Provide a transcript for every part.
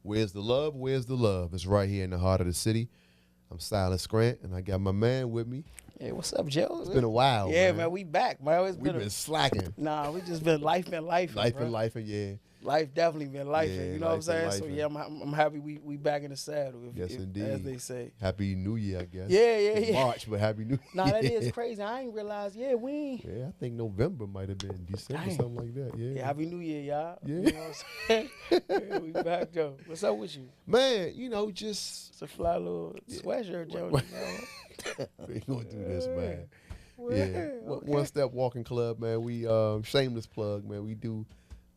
Where's the love? Where's the love? It's right here in the heart of the city. I'm Silas Grant, and I got my man with me. Hey, what's up, Joe? It's been a while, Yeah, man. man, we back, man. We've been slacking. Nah, we just been life, Life, and yeah. Life definitely been life, Yeah, you know what I'm saying? life So and- yeah, I'm happy we back in the saddle. Yes, indeed. As they say. Happy New Year, I guess. Yeah, It's yeah. March, but Happy New Year. Nah, that is crazy. I ain't realized. Yeah, we ain't. Yeah, I think November might have been December, Damn. something like that. Yeah. Yeah, Happy New Year, y'all. Yeah. You know what I'm saying? Yeah, we back though. What's up with you? Man, just It's a fly little sweatshirt, Joe. we ain't gonna do this, man. Well, Yeah. okay. One Step Walking Club, man. We shameless plug, man. We do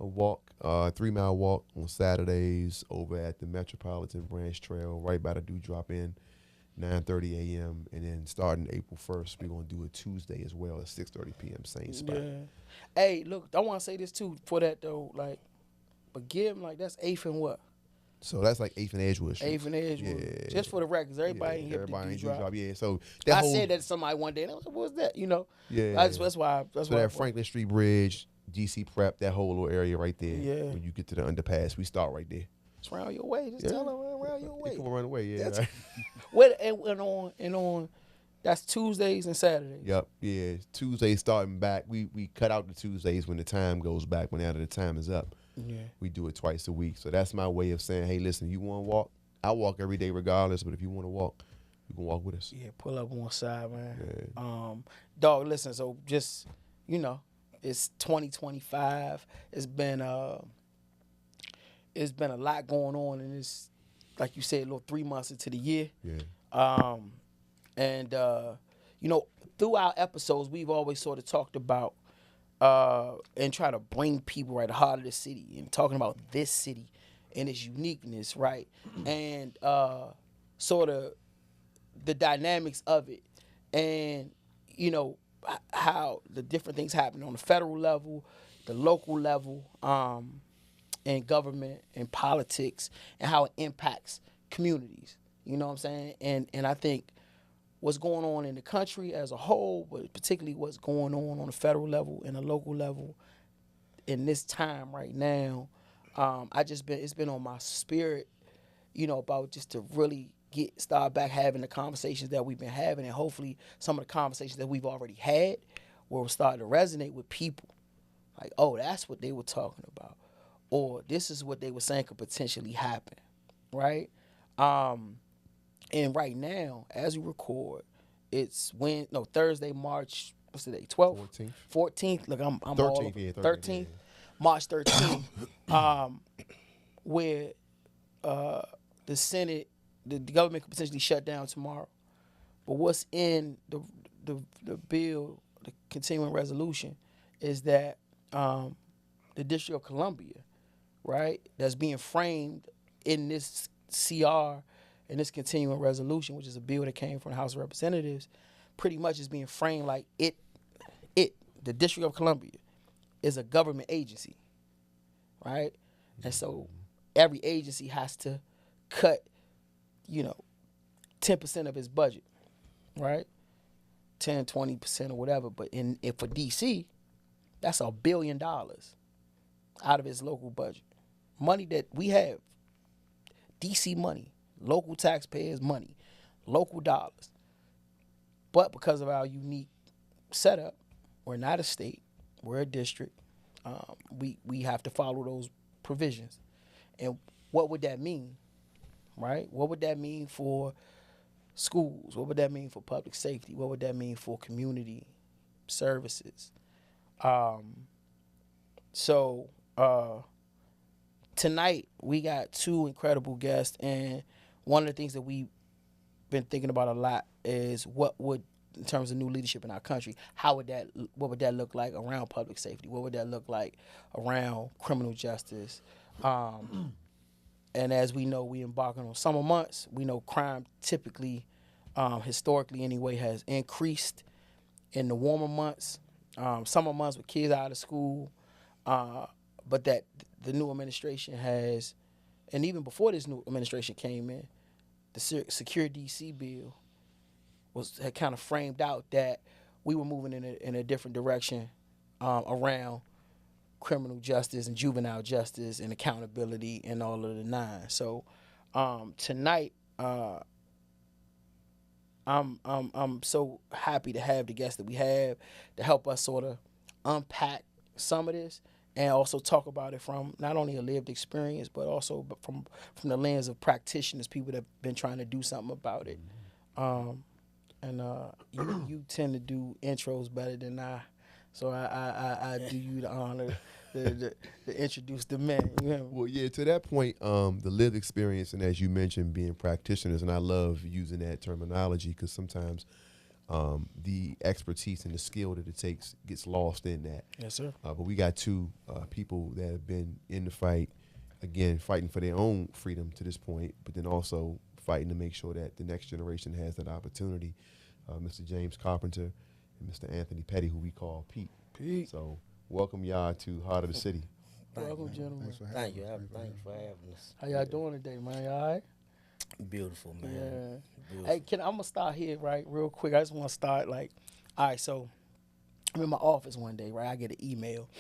a walk, 3-mile walk on Saturdays over at the Metropolitan Branch Trail, right by the Dewdrop Inn, 9:30 a.m. And then starting April 1st, we're gonna do it Tuesday as well at 6:30 p.m. Same spot. Yeah. Hey, look, I want to say this too for that though, like, but give him like that's 8th and what? So that's like 8th and Edgewood Street. 8th and Edgewood. Yeah. Just for the records, everybody ain't hip to everybody ain't Dewdrop. Yeah. So I said that to somebody one day, and I was like, "What's that?" You know. Yeah. That's why. So why that Franklin Street Bridge, GC Prep, that whole little area right there. Yeah. When you get to the underpass, we start right there. It's round your way. Just tell them round your way. Come on, run away. Yeah. That's- Right. Well, and on. That's Tuesdays and Saturdays. Yep. Yeah. Tuesdays starting back. We cut out the Tuesdays when the time goes back. When the time is up, Yeah. we do it twice a week. So that's my way of saying, hey, listen, you want to walk? I walk every day regardless. But if you want to walk, you can walk with us. Yeah. Pull up on side, man. Yeah. Dog. Listen. So just it's 2025. It's been a lot going on, and it's like you said, a little 3 months into the year. Yeah. And through our episodes, we've always sort of talked about and try to bring people right the heart of the city and talking about this city and its uniqueness, right? And sort of the dynamics of it, and how the different things happen on the federal level, the local level, and government and politics, and how it impacts communities. You know what I'm saying? And I think what's going on in the country as a whole, but particularly what's going on the federal level and the local level in this time right now, it's been on my spirit, about just to really start back having the conversations that we've been having, and hopefully some of the conversations that we've already had will start to resonate with people. Like, oh, that's what they were talking about, or this is what they were saying could potentially happen, right? And right now, as we record, it's Thursday, March, what's the day? 12th? 14th. Look, I'm 13th, all yeah, 13th, March 13th, where the Senate, the government could potentially shut down tomorrow. But what's in the bill, the continuing resolution, is that the District of Columbia, right, that's being framed in this CR, and this continuing resolution, which is a bill that came from the House of Representatives, pretty much is being framed like the District of Columbia is a government agency, right? And so every agency has to cut, 10% of its budget, right? 10, 20% or whatever. But for DC, that's $1 billion out of its local budget. Money that we have, DC money. Local taxpayers' money, local dollars. But because of our unique setup, we're not a state, we're a district. We have to follow those provisions. And what would that mean, right? What would that mean for schools? What would that mean for public safety? What would that mean for community services? So tonight we got two incredible guests, and one of the things that we've been thinking about a lot is in terms of new leadership in our country, what would that look like around public safety? What would that look like around criminal justice? And as we know, we embarking on summer months. We know crime typically, historically anyway, has increased in the warmer months, summer months with kids out of school, but that the new administration has, and even before this new administration came in, the Secure DC bill had kind of framed out that we were moving in a different direction around criminal justice and juvenile justice and accountability and all of the nine. So tonight, I'm so happy to have the guests that we have to help us sort of unpack some of this and also talk about it from not only a lived experience but also from the lens of practitioners, people that have been trying to do something about it. You tend to do intros better than I, so I do you the honor to introduce the men. You know? Well, yeah, to that point, the lived experience, and as you mentioned, being practitioners, and I love using that terminology because sometimes the expertise and the skill that it takes gets lost in that. Yes, sir. But we got two people that have been in the fight, again, fighting for their own freedom to this point, but then also fighting to make sure that the next generation has that opportunity. Mr. James Carpenter and Mr. Anthony Petty, who we call Pete. So welcome y'all to Heart of the City. Welcome, gentlemen. Thank you for having us. How y'all doing today, man? Y'all all right? Beautiful, man. Yeah. Beautiful. Hey, I'm gonna start here, right, real quick. I just want to start all right. So I'm in my office one day, right? I get an email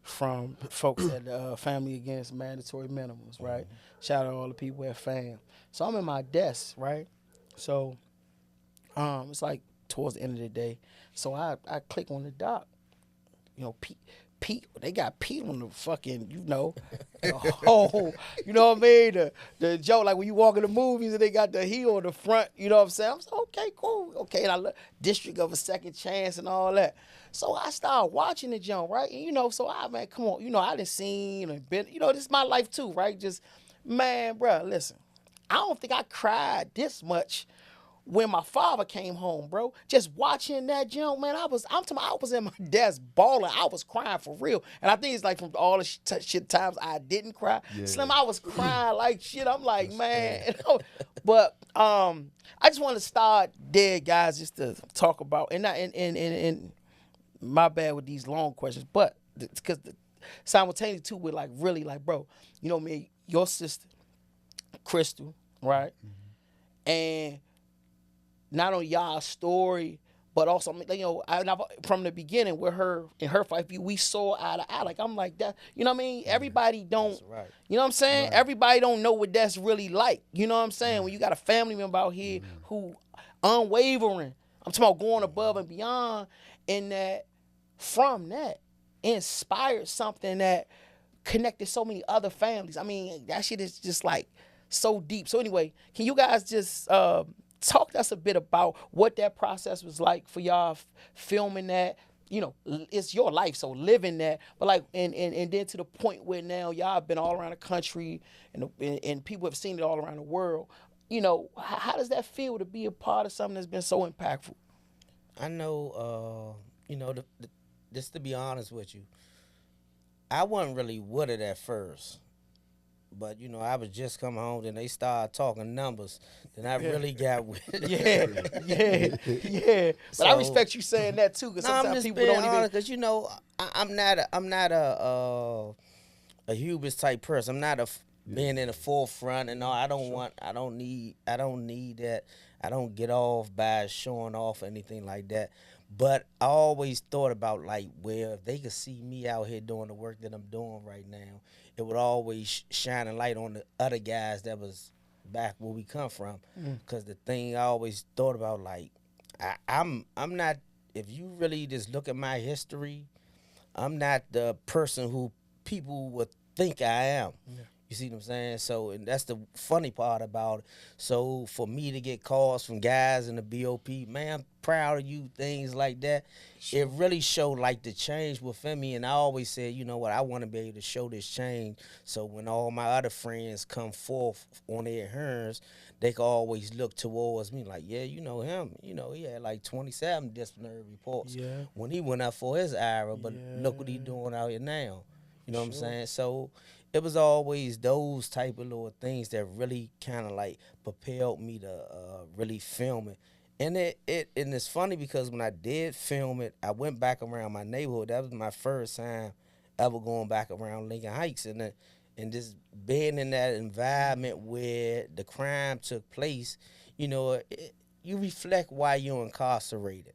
from folks at Family Against Mandatory Minimums, right? Shout out to all the people at FAM. So I'm in my desk, right? So it's like towards the end of the day. So I click on the doc. You know, Pete, they got Pete on the fucking, the whole, you know what I mean? The joke, like when you walk in the movies and they got the heel on the front, you know what I'm saying? I'm like, okay, cool. Okay, and I look, District of a Second Chance and all that. So I started watching the joint, right? And, so come on, I done seen and been, this is my life too, right? Just, man, bro, listen, I don't think I cried this much when my father came home, bro. Just watching that jump, man, I was in my desk bawling. I was crying for real. And I think it's like from all the shit times I didn't cry. Yeah. Slim, I was crying like shit. I'm like, man. But I just want to start there, guys, just to talk about, and my bad with these long questions, but because simultaneously too, with really bro, me, your sister, Crystal, right? Mm-hmm. And not only y'all's story, but also, from the beginning with her, in her fight, we saw eye to eye. Like, I'm like that, you know what I mean? Everybody don't, right. You know what I'm saying? Right. Everybody don't know what that's really like. You know what I'm saying? Right. When you got a family member out here who unwavering, I'm talking about going above and beyond, and that from that inspired something that connected so many other families. I mean, that shit is just like so deep. So anyway, can you guys just talk to us a bit about what that process was like for y'all filming that? It's your life, so living that. But and then to the point where now y'all have been all around the country and people have seen it all around the world. How does that feel to be a part of something that's been so impactful? I know, just to be honest with you, I wasn't really with it at first. But, I was just coming home, then they started talking numbers. Then I really got with it. Yeah. But I respect you saying that, too, because sometimes people don't even... Because, I'm not a hubris type person. I'm not being in the forefront and all. I don't need that. I don't get off by showing off or anything like that. But I always thought about, where if they could see me out here doing the work that I'm doing right now, it would always shine a light on the other guys that was back where we come from. Because the thing I always thought about, I'm not, if you really just look at my history, I'm not the person who people would think I am. Yeah. You see what I'm saying? So, and that's the funny part about it. So, for me to get calls from guys in the BOP, man, I'm proud of you, things like that. Sure. It really showed, the change within me. And I always said, you know what, I want to be able to show this change. So, when all my other friends come forth on their hearings, they can always look towards me yeah, you know him. He had 27 disciplinary reports when he went up for his IRA. But look what he's doing out here now. You know what I'm saying? So, it was always those type of little things that really kind of propelled me to really film it. And and it's funny because when I did film it, I went back around my neighborhood. That was my first time ever going back around Lincoln Heights and just being in that environment where the crime took place. You reflect why you're incarcerated.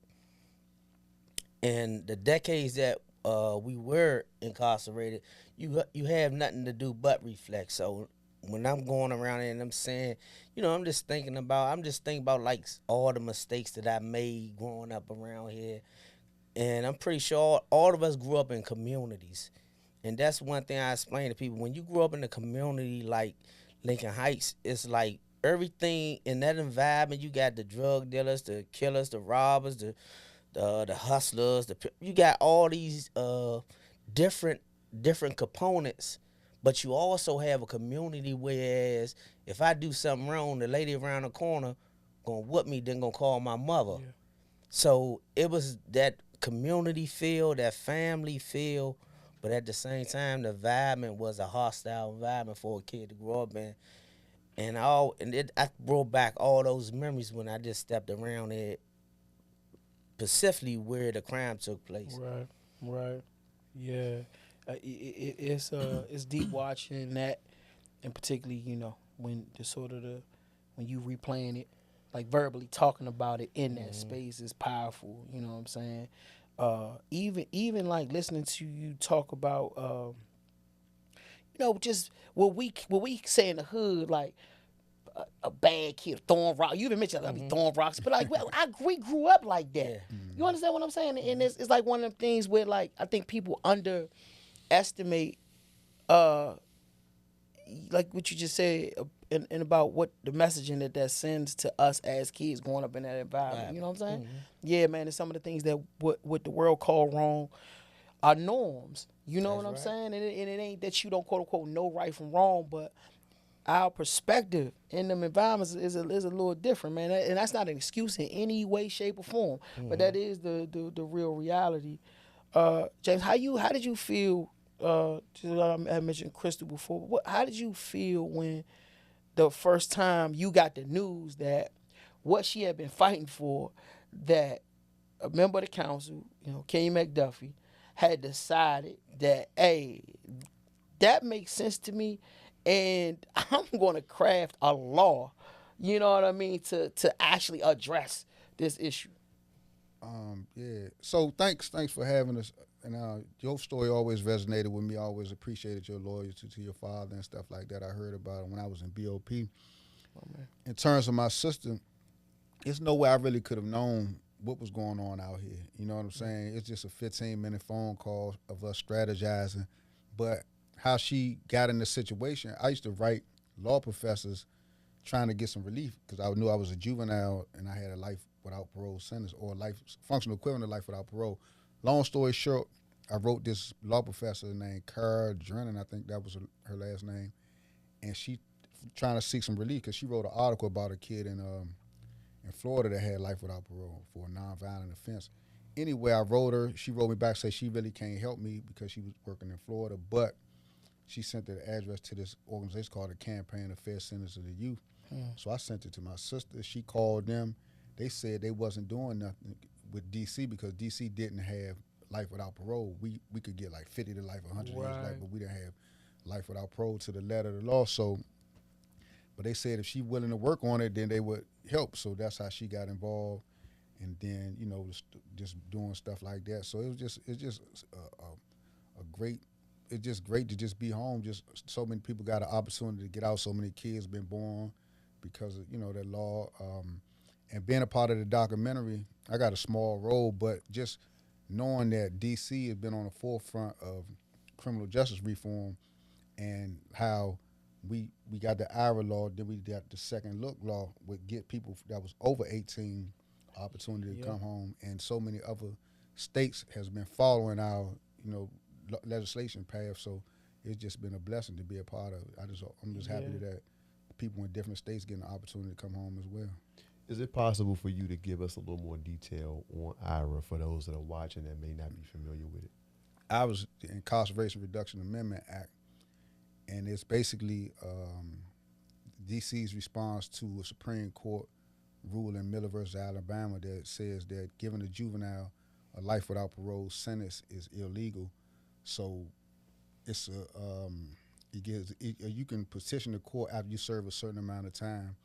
And the decades that we were incarcerated, you have nothing to do but reflect. So when I'm going around and I'm saying, I'm just thinking about like all the mistakes that I made growing up around here. And I'm pretty sure all of us grew up in communities. And that's one thing I explain to people. When you grew up in a community like Lincoln Heights, it's like everything in that environment. You got the drug dealers, the killers, the robbers, the hustlers. You got all these different components, but you also have a community. Whereas if I do something wrong, the lady around the corner gonna whoop me, then gonna call my mother. Yeah. So it was that community feel, that family feel, but at the same time, the environment was a hostile environment for a kid to grow up in. And I brought back all those memories when I just stepped around it, specifically where the crime took place. Right. Yeah. It's deep watching that, and particularly, when when you replaying it, like verbally talking about it in that space is powerful. You know what I'm saying? Even like listening to you talk about, just what we say in the hood, like a bad kid throwing rocks. You even mentioned I be throwing rocks, but like we grew up like that. Yeah. You understand what I'm saying? And it's like one of them things where like I think people underestimate, like what you just said, and about what the messaging that sends to us as kids growing up in that environment. Right. You know what I'm saying? Mm-hmm. Yeah, man. It's some of the things that what the world call wrong are norms. You know what I'm saying? And it ain't that you don't quote unquote know right from wrong, but our perspective in them environments is a little different, man. And that's not an excuse in any way, shape, or form. Mm-hmm. But that is the real reality. James, how did you feel? I mentioned Crystal before. How did you feel when the first time you got the news that what she had been fighting for, that a member of the council, Kenny McDuffie, had decided that, hey, that makes sense to me, and I'm going to craft a law, you know what I mean, to actually address this issue? Yeah. So thanks for having us. And your story always resonated with me. I always appreciated your loyalty to your father and stuff like that. I heard about it when I was in BOP. Oh, man. In terms of my sister, it's no way I really could have known what was going on out here. You know what I'm saying? It's just a 15-minute phone call of us strategizing. But how she got in the situation, I used to write law professors trying to get some relief because I knew I was a juvenile and I had a life without parole sentence, or life functional equivalent of life without parole. Long story short, I wrote this law professor named Carpenter, I think that was her last name, and she trying to seek some relief because she wrote an article about a kid in Florida that had life without parole for a nonviolent offense. Anyway, I wrote her. She wrote me back, say she really can't help me because she was working in Florida, but she sent the address to this organization called the Campaign of Fair Sentencing of the Youth. So I sent it to my sister. She called them. They said they wasn't doing nothing with D.C. because D.C. didn't have life without parole. We could get like 50 to life, 100 years life, but we didn't have life without parole to the letter of the law. So, but they said if she willing to work on it, then they would help. So that's how she got involved, and then just doing stuff like that. So it's just a great. It's just great to just be home. Just so many people got an opportunity to get out. So many kids been born because of that law. And being a part of the documentary, I got a small role, but just knowing that D.C. has been on the forefront of criminal justice reform and how we got the IRAA law, then we got the second look law, would get people that was over 18 opportunity to come home, and so many other states has been following our legislation path. So it's just been a blessing to be a part of it. I'm just happy that people in different states getting the opportunity to come home as well. Is it possible for you to give us a little more detail on IRAA for those that are watching that may not be familiar with it? I was the Incarceration Reduction Amendment Act, and it's basically D.C.'s response to a Supreme Court rule in Miller versus Alabama that says that giving a juvenile a life without parole sentence is illegal. So it's you can petition the court after you serve a certain amount of time.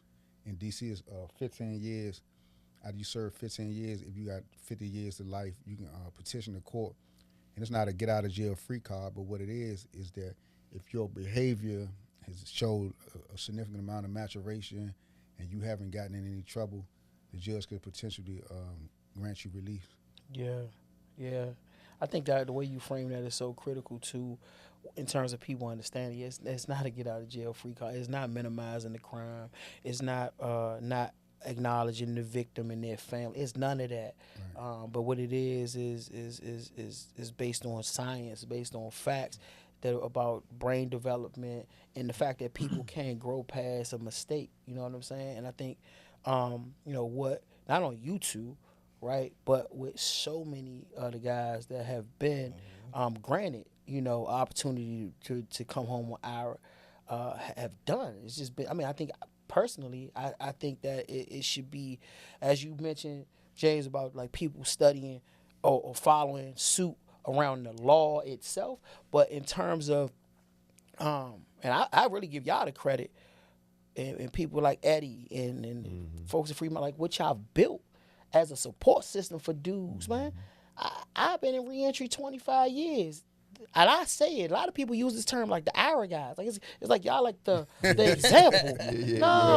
In D.C., it's 15 years. After you serve 15 years, if you got 50 years to life, you can petition the court, And it's not a get out of jail free card, but what it is that if your behavior has showed a significant amount of maturation and you haven't gotten in any trouble, the judge could potentially grant you relief. Yeah. I think that the way you frame that is so critical too, in terms of people understanding. It's not a get out of jail free card. It's not minimizing the crime. It's not not acknowledging the victim and their family. It's none of that. Right. But what it is based on science, based on facts that are about brain development and the fact that people can't grow past a mistake. You know what I'm saying? And I think, what, not on YouTube, right, but with so many other guys that have been granted, opportunity to come home with IRA, have done. It's just been, I think personally, I think that it should be, as you mentioned, James, about like people studying or following suit around the law itself, but in terms of, and I really give y'all the credit, and people like Eddie and folks at Fremont, like what y'all built as a support system for dudes, man. I've been in reentry 25 years. And I say it, a lot of people use this term like the IRA guys. Like it's like y'all like the example.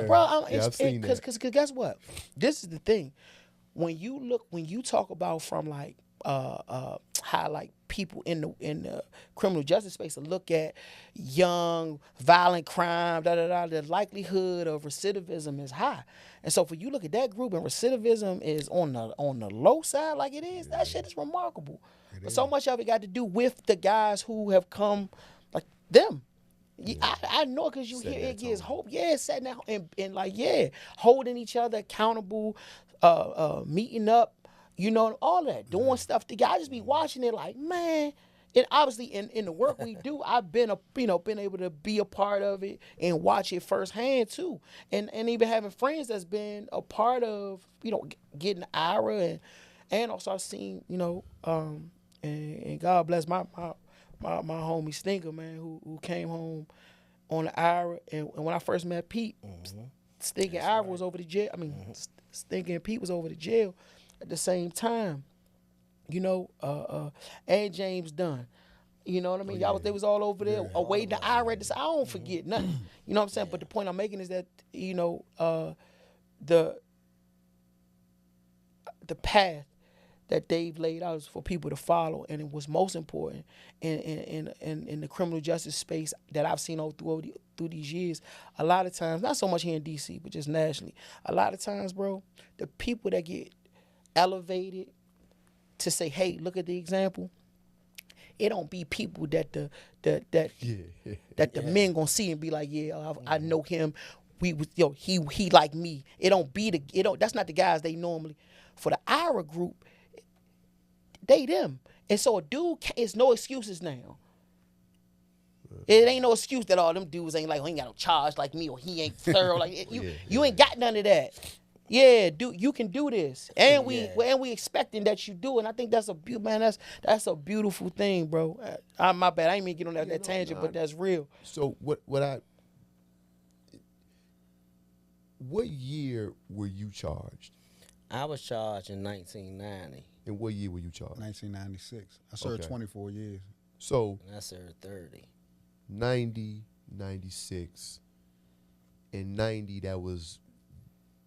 Bro, I've seen that. Because guess what? This is the thing. When you talk about from like how like people in the criminal justice space to look at young violent crime, the likelihood of recidivism is high. And so for you look at that group and recidivism is on the low side like it is, that shit is remarkable. But so much of it got to do with the guys who have come like them. I know because you hear it gives hope. Yeah, setting out and like, holding each other accountable, meeting up, all that, doing stuff together. I just be watching it like, man. And obviously in the work we do, I've been been able to be a part of it and watch it firsthand too. And even having friends that's been a part of, getting IRA and also I've seen, and God bless my homie Stinker, man, who came home on the IRA. And when I first met Pete, Stinker and IRA was over to jail. Stinker and Pete was over to jail at the same time. And James Dunn. You know what I mean? They was all over there awaiting the IRA. I don't forget nothing. You know what I'm saying? But the point I'm making is that, the path that they've laid out is for people to follow, and it was most important in the criminal justice space that I've seen through these years. A lot of times, not so much here in DC, but just nationally, a lot of times, bro, the people that get elevated to say, hey, look at the example, it don't be people that the men gonna see and be like, I know him. He like me. That's not the guys they normally. For the IRA group, they them. And so a dude, it's no excuses now. It ain't no excuse that all them dudes ain't like, he ain't got no charge like me, or he ain't thorough. Like you ain't got none of that. Yeah, dude, you can do this, and we expecting that you do, and I think that's a that's a beautiful thing, bro. My bad, I ain't mean to get on that tangent, but that's real. So what year were you charged? I was charged in 1990. And what year were you charged? 1996. I served 24 years. So and I served 30. 90, 96, and 90. That was.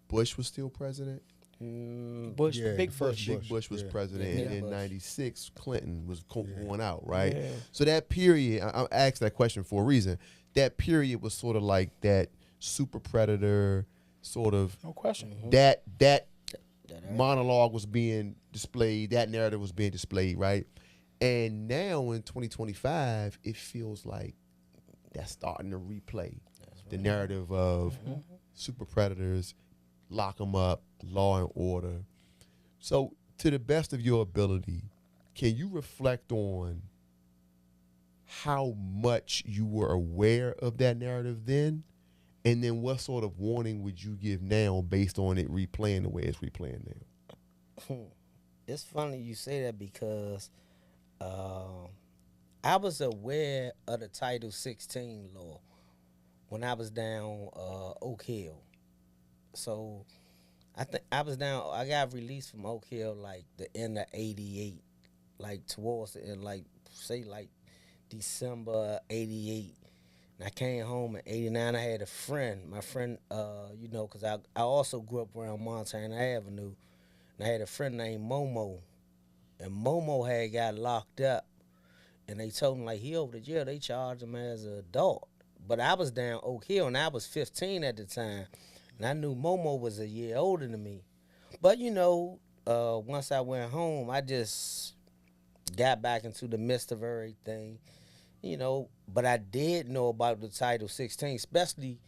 Bush was still president. Big Bush was president, and in '96 Clinton was going out, right? Yeah. So that period, I asked that question for a reason. That period was sort of like that super predator sort of. No question. That monologue was being displayed. That narrative was being displayed, right? And now in 2025, it feels like that's starting to replay the narrative of super predators. Lock them up, law and order. So, to the best of your ability, can you reflect on how much you were aware of that narrative then? And then what sort of warning would you give now based on it replaying the way it's replaying now? It's funny you say that because I was aware of the Title 16 law when I was down Oak Hill. So I think I got released from Oak Hill like the end of '88, like towards the end, like say like December '88. And I came home in '89. I had a friend. My friend, you know, because I also grew up around Montana Avenue. And I had a friend named Momo. And Momo had got locked up. And they told him, like, he over the jail. They charged him as an adult. But I was down Oak Hill, and I was 15 at the time. And I knew Momo was a year older than me. But, you know, once I went home, I just got back into the midst of everything. You know, but I did know about the Title 16, especially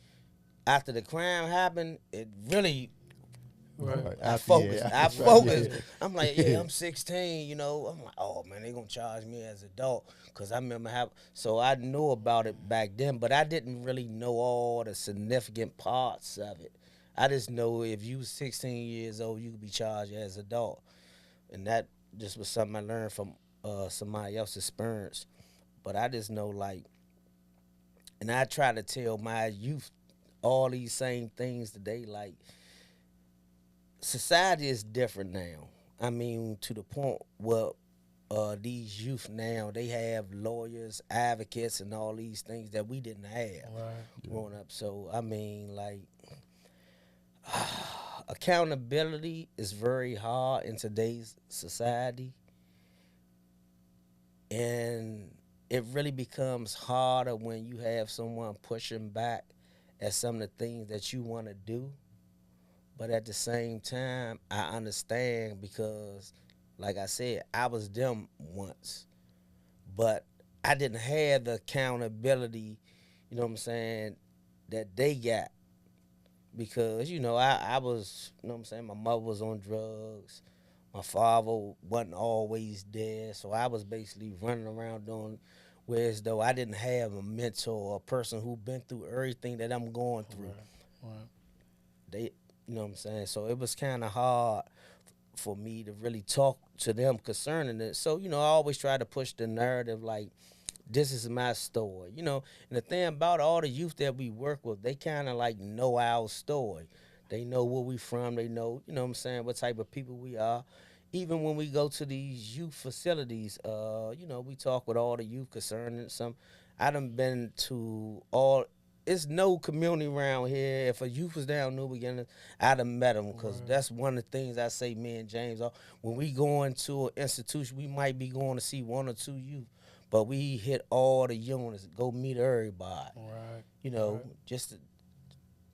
after the crime happened. It really, Right. I After- focused. yeah, I after- focused. yeah. I'm like, yeah, I'm 16. You know, I'm like, oh man, they gonna charge me as an adult because I remember so I knew about it back then, but I didn't really know all the significant parts of it. I just know if you was 16 years old, you could be charged as an adult, and that just was something I learned from somebody else's experience. But I just know, like, and I try to tell my youth all these same things today. Like, society is different now. I mean, to the point where these youth now, they have lawyers, advocates, and all these things that we didn't have growing up. So, I mean, like, accountability is very hard in today's society. And it really becomes harder when you have someone pushing back at some of the things that you want to do. But at the same time, I understand because, like I said, I was them once. But I didn't have the accountability, you know what I'm saying, that they got. Because, you know, I was, you know what I'm saying, my mother was on drugs. My father wasn't always there, so I was basically running around doing, whereas though I didn't have a mentor or a person who been through everything that I'm going through. Right. They, you know what I'm saying? So it was kind of hard for me to really talk to them concerning it. So, you know, I always try to push the narrative like, this is my story, you know. And the thing about all the youth that we work with, they kind of like know our story. They know where we from. They know, you know what I'm saying, what type of people we are. Even when we go to these youth facilities, you know, we talk with all the youth concerning some. I done been to all. It's no community around here. If a youth was down New Beginnings, I'd have met them because that's one of the things I say. Me and James, when we go into an institution, we might be going to see one or two youth, but we hit all the units, go meet everybody. Right. You know, just to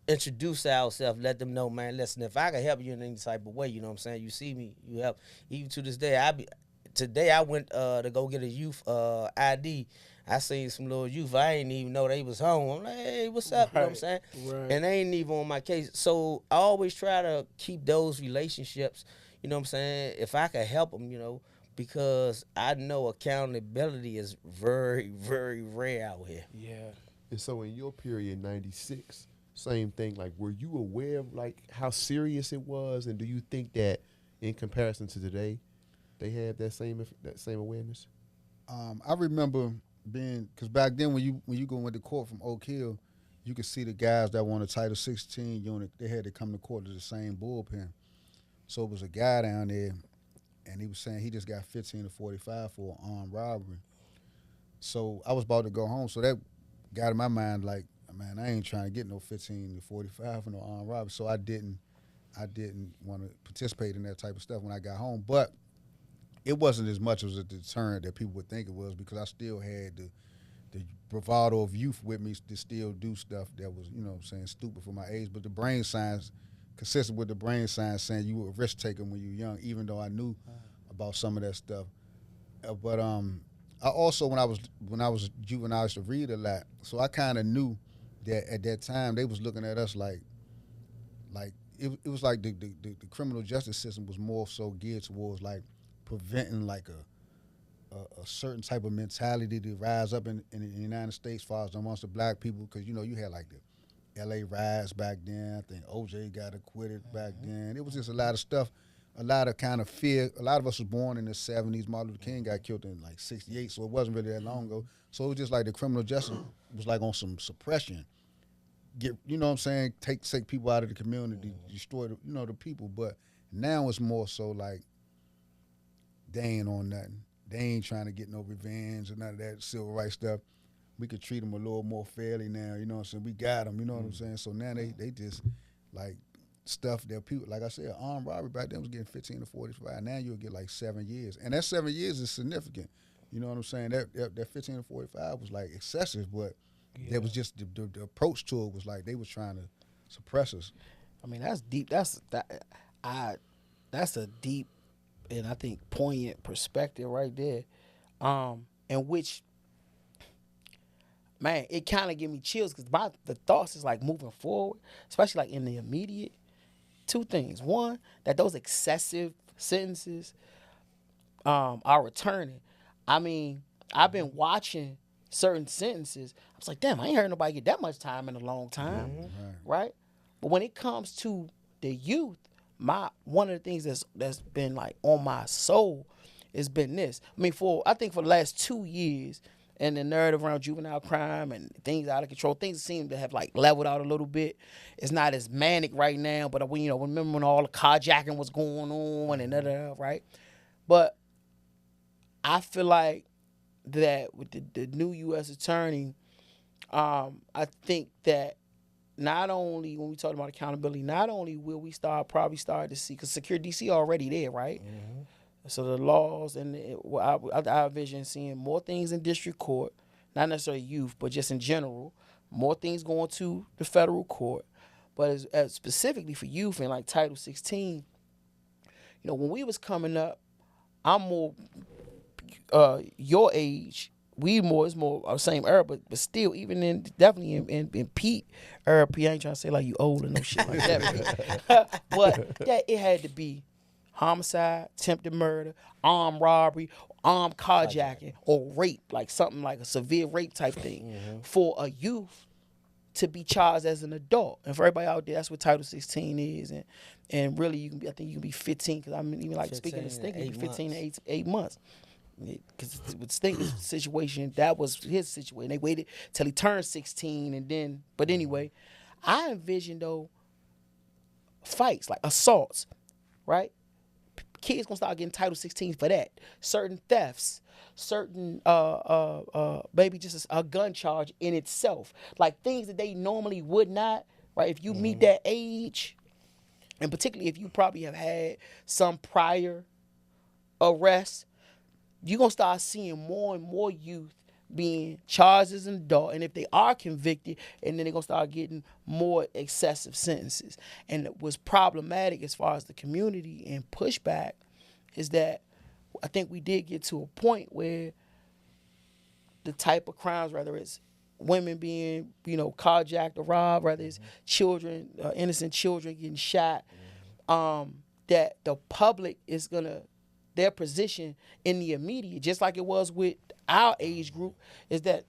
introduce ourselves, let them know, man, listen, if I can help you in any type of way, you know what I'm saying? You see me, you help. Even to this day, today I went to go get a youth ID. I seen some little youth, I ain't even know they was home. I'm like, hey, what's up? You know what I'm saying? Right. And they ain't even on my case. So I always try to keep those relationships, you know what I'm saying? If I can help them, you know, because I know accountability is very, very rare out here. Yeah. And so in your period, 96, same thing. Like, were you aware of like how serious it was, and do you think that in comparison to today, they have that same awareness? I remember being, because back then when you go into court from Oak Hill, you could see the guys that were on the Title 16 unit. They had to come to court to the same bullpen. So it was a guy down there, and he was saying he just got 15 to 45 for an armed robbery. So I was about to go home. So that got in my mind like, man, I ain't trying to get no 15 to 45 for no armed robbery. So I didn't want to participate in that type of stuff when I got home. But it wasn't as much as a deterrent that people would think it was, because I still had the bravado of youth with me to still do stuff that was, you know what I'm saying, stupid for my age. But the brain science, consistent with the brain science saying you were a risk taker when you were young, even though I knew about some of that stuff. But I also, when I was a juvenile, I used to read a lot. So I kind of knew that at that time they was looking at us like it was like the criminal justice system was more so geared towards like preventing like a certain type of mentality to rise up in the United States as far as amongst the black people, because you know you had like the L.A. riots back then. I think O.J. got acquitted back then. It was just a lot of stuff, a lot of kind of fear. A lot of us was born in the 70s. Martin Luther King got killed in like 68, so it wasn't really that long ago. So it was just like the criminal justice was like on some suppression. You know what I'm saying, take people out of the community, destroy the people. But now it's more so like they ain't on nothing. they ain't trying to get no revenge or none of that civil rights stuff. We could treat them a little more fairly now, you know what I'm saying? We got them, you know what I'm saying? So now they just, like, stuff that people, like I said, armed robbery back then was getting 15 to 45. Now you'll get like 7 years. And that 7 years is significant. You know what I'm saying? That 15 to 45 was like excessive, but there was just the approach to it was like they was trying to suppress us. I mean, that's deep. That's a deep and I think poignant perspective right there. In which, man, it kind of give me chills because the thoughts is like moving forward, especially like in the immediate. Two things. One, that those excessive sentences are returning. I mean, I've been watching certain sentences. I was like, damn, I ain't heard nobody get that much time in a long time, right? But when it comes to the youth, one of the things that's been like on my soul has been this. I mean, I think for the last 2 years, and the narrative around juvenile crime and things out of control, things seem to have like leveled out a little bit. It's not as manic right now, but remember when all the carjacking was going on and that, right? But I feel like that with the new U.S. attorney, I think that not only when we talk about accountability, not only will we probably start to see, because Secure DC already there, right? Mm-hmm. So the laws and our vision seeing more things in district court, not necessarily youth, but just in general, more things going to the federal court. But as specifically for youth and like Title 16, when we was coming up, I'm more your age. It's more our same era, but still, even definitely in Pete era. Pete, I ain't trying to say like you old or no shit like that. But that it had to be homicide, attempted murder, armed robbery, armed carjacking, or rape, like something like a severe rape type thing, for a youth to be charged as an adult. And for everybody out there, that's what Title 16 is. And really, I think you can be 15, because I mean, even like speaking of Stinky, 15 to 8 months. Because with Stinky's situation, that was his situation. They waited till he turned 16, and then, but anyway, I envision though fights like assaults, right? Kids gonna start getting Title 16 for that. Certain thefts, certain maybe just a gun charge in itself, like things that they normally would not. Right? If you meet that age, and particularly if you probably have had some prior arrests, you're gonna start seeing more and more youth being charged as an adult, and if they are convicted, and then they're gonna start getting more excessive sentences. And it was problematic as far as the community and pushback is that I think we did get to a point where the type of crimes, whether it's women being, carjacked or robbed, whether it's children, innocent children getting shot, that the public is their position in the immediate, just like it was with our age group, is that,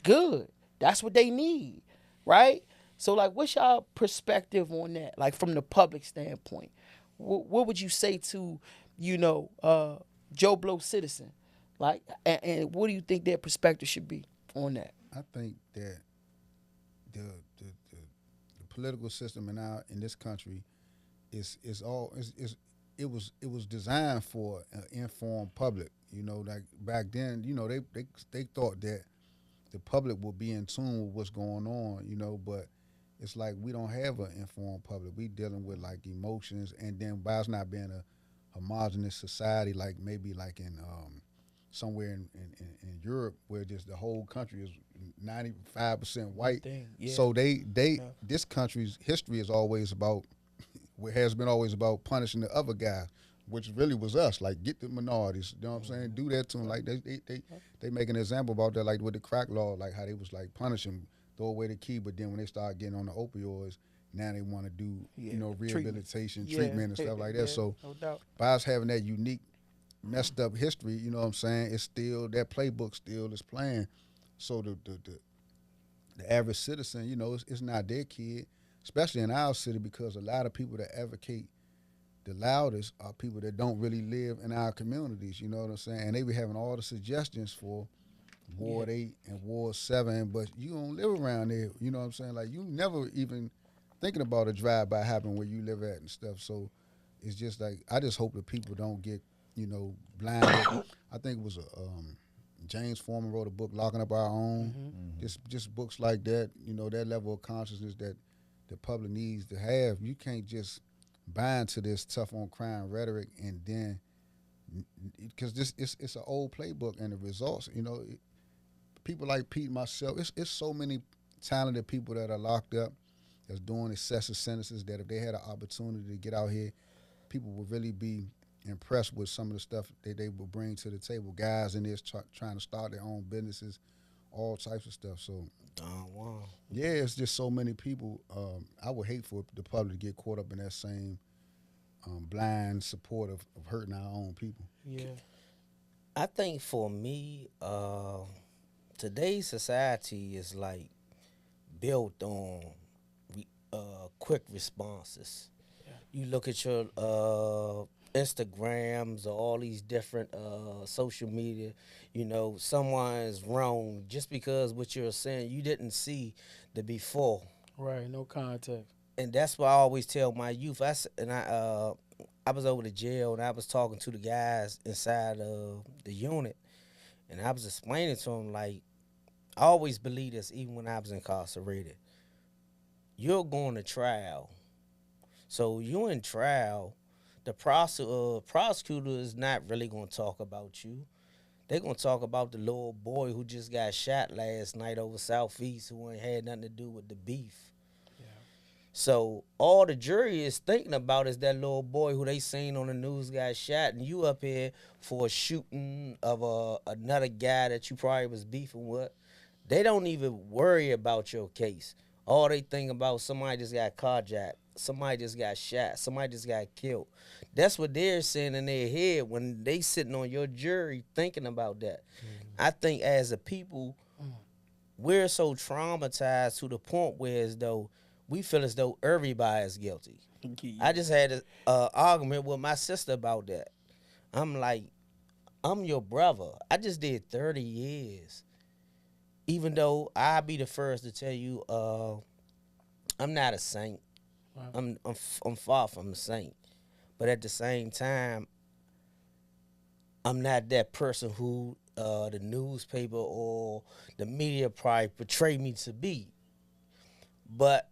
good. That's what they need, right? So, like, what's your perspective on that, like, from the public standpoint? What would you say to, Joe Blow citizen? Like, and what do you think their perspective should be on that? I think that the political system in this country it was designed for an informed public. Like back then, they thought that the public would be in tune with what's going on, but it's like we don't have an informed public. We dealing with like emotions, and then by us not being a homogenous society, like maybe like in somewhere in Europe where just the whole country is 95% white. Yeah. So this country's history is always about, has been always about punishing the other guy, which really was us. Like, get the minorities, you know what I'm saying? Do that to them. Like they make an example about that, like with the crack law, like how they was like punishing, throw away the key, but then when they start getting on the opioids, now they want to do rehabilitation, treatment and stuff like that. So no by us having that unique messed up history, you know what I'm saying, it's still, that playbook still is playing. So the average citizen, it's not their kid, especially in our city, because a lot of people that advocate the loudest are people that don't really live in our communities, you know what I'm saying? And they be having all the suggestions for Ward 8 and Ward 7, but you don't live around there, you know what I'm saying? Like, you never even thinking about a drive-by happen where you live at and stuff. So it's just like, I just hope that people don't get blinded. I think it was James Foreman wrote a book, Locking Up Our Own. Just books like that, that level of consciousness that the public needs to have. You can't just buy into this tough on crime rhetoric and then, because it's an old playbook, and the results, people like Pete, myself, it's so many talented people that are locked up that's doing excessive sentences that if they had an opportunity to get out here, people would really be impressed with some of the stuff that they will bring to the table. Guys in this trying to start their own businesses, all types of stuff. So, wow. Yeah, it's just so many people. I would hate for the public to get caught up in that same blind support of hurting our own people. Yeah. I think for me, today's society is like built on quick responses. Yeah. You look at your Instagrams or all these different social media, someone is wrong just because what you're saying you didn't see the before. Right, no context. And that's what I always tell my youth. I was over to jail and I was talking to the guys inside of the unit, and I was explaining to them, like, I always believe this even when I was incarcerated. You're going to trial. So you're in trial. The prosecutor is not really going to talk about you. They're going to talk about the little boy who just got shot last night over Southeast, who ain't had nothing to do with the beef. Yeah. So all the jury is thinking about is that little boy who they seen on the news got shot, and you up here for a shooting of another guy that you probably was beefing with. They don't even worry about your case. All they think about, somebody just got carjacked, somebody just got shot, somebody just got killed. That's what they're saying in their head when they sitting on your jury thinking about that. I think as a people, we're so traumatized to the point where as though we feel as though everybody is guilty. I just had an argument with my sister about that. I'm like, I'm your brother. I just did 30 years. Even though I'll be the first to tell you, I'm not a saint. Wow. I'm far from a saint. But at the same time, I'm not that person who the newspaper or the media probably portray me to be. But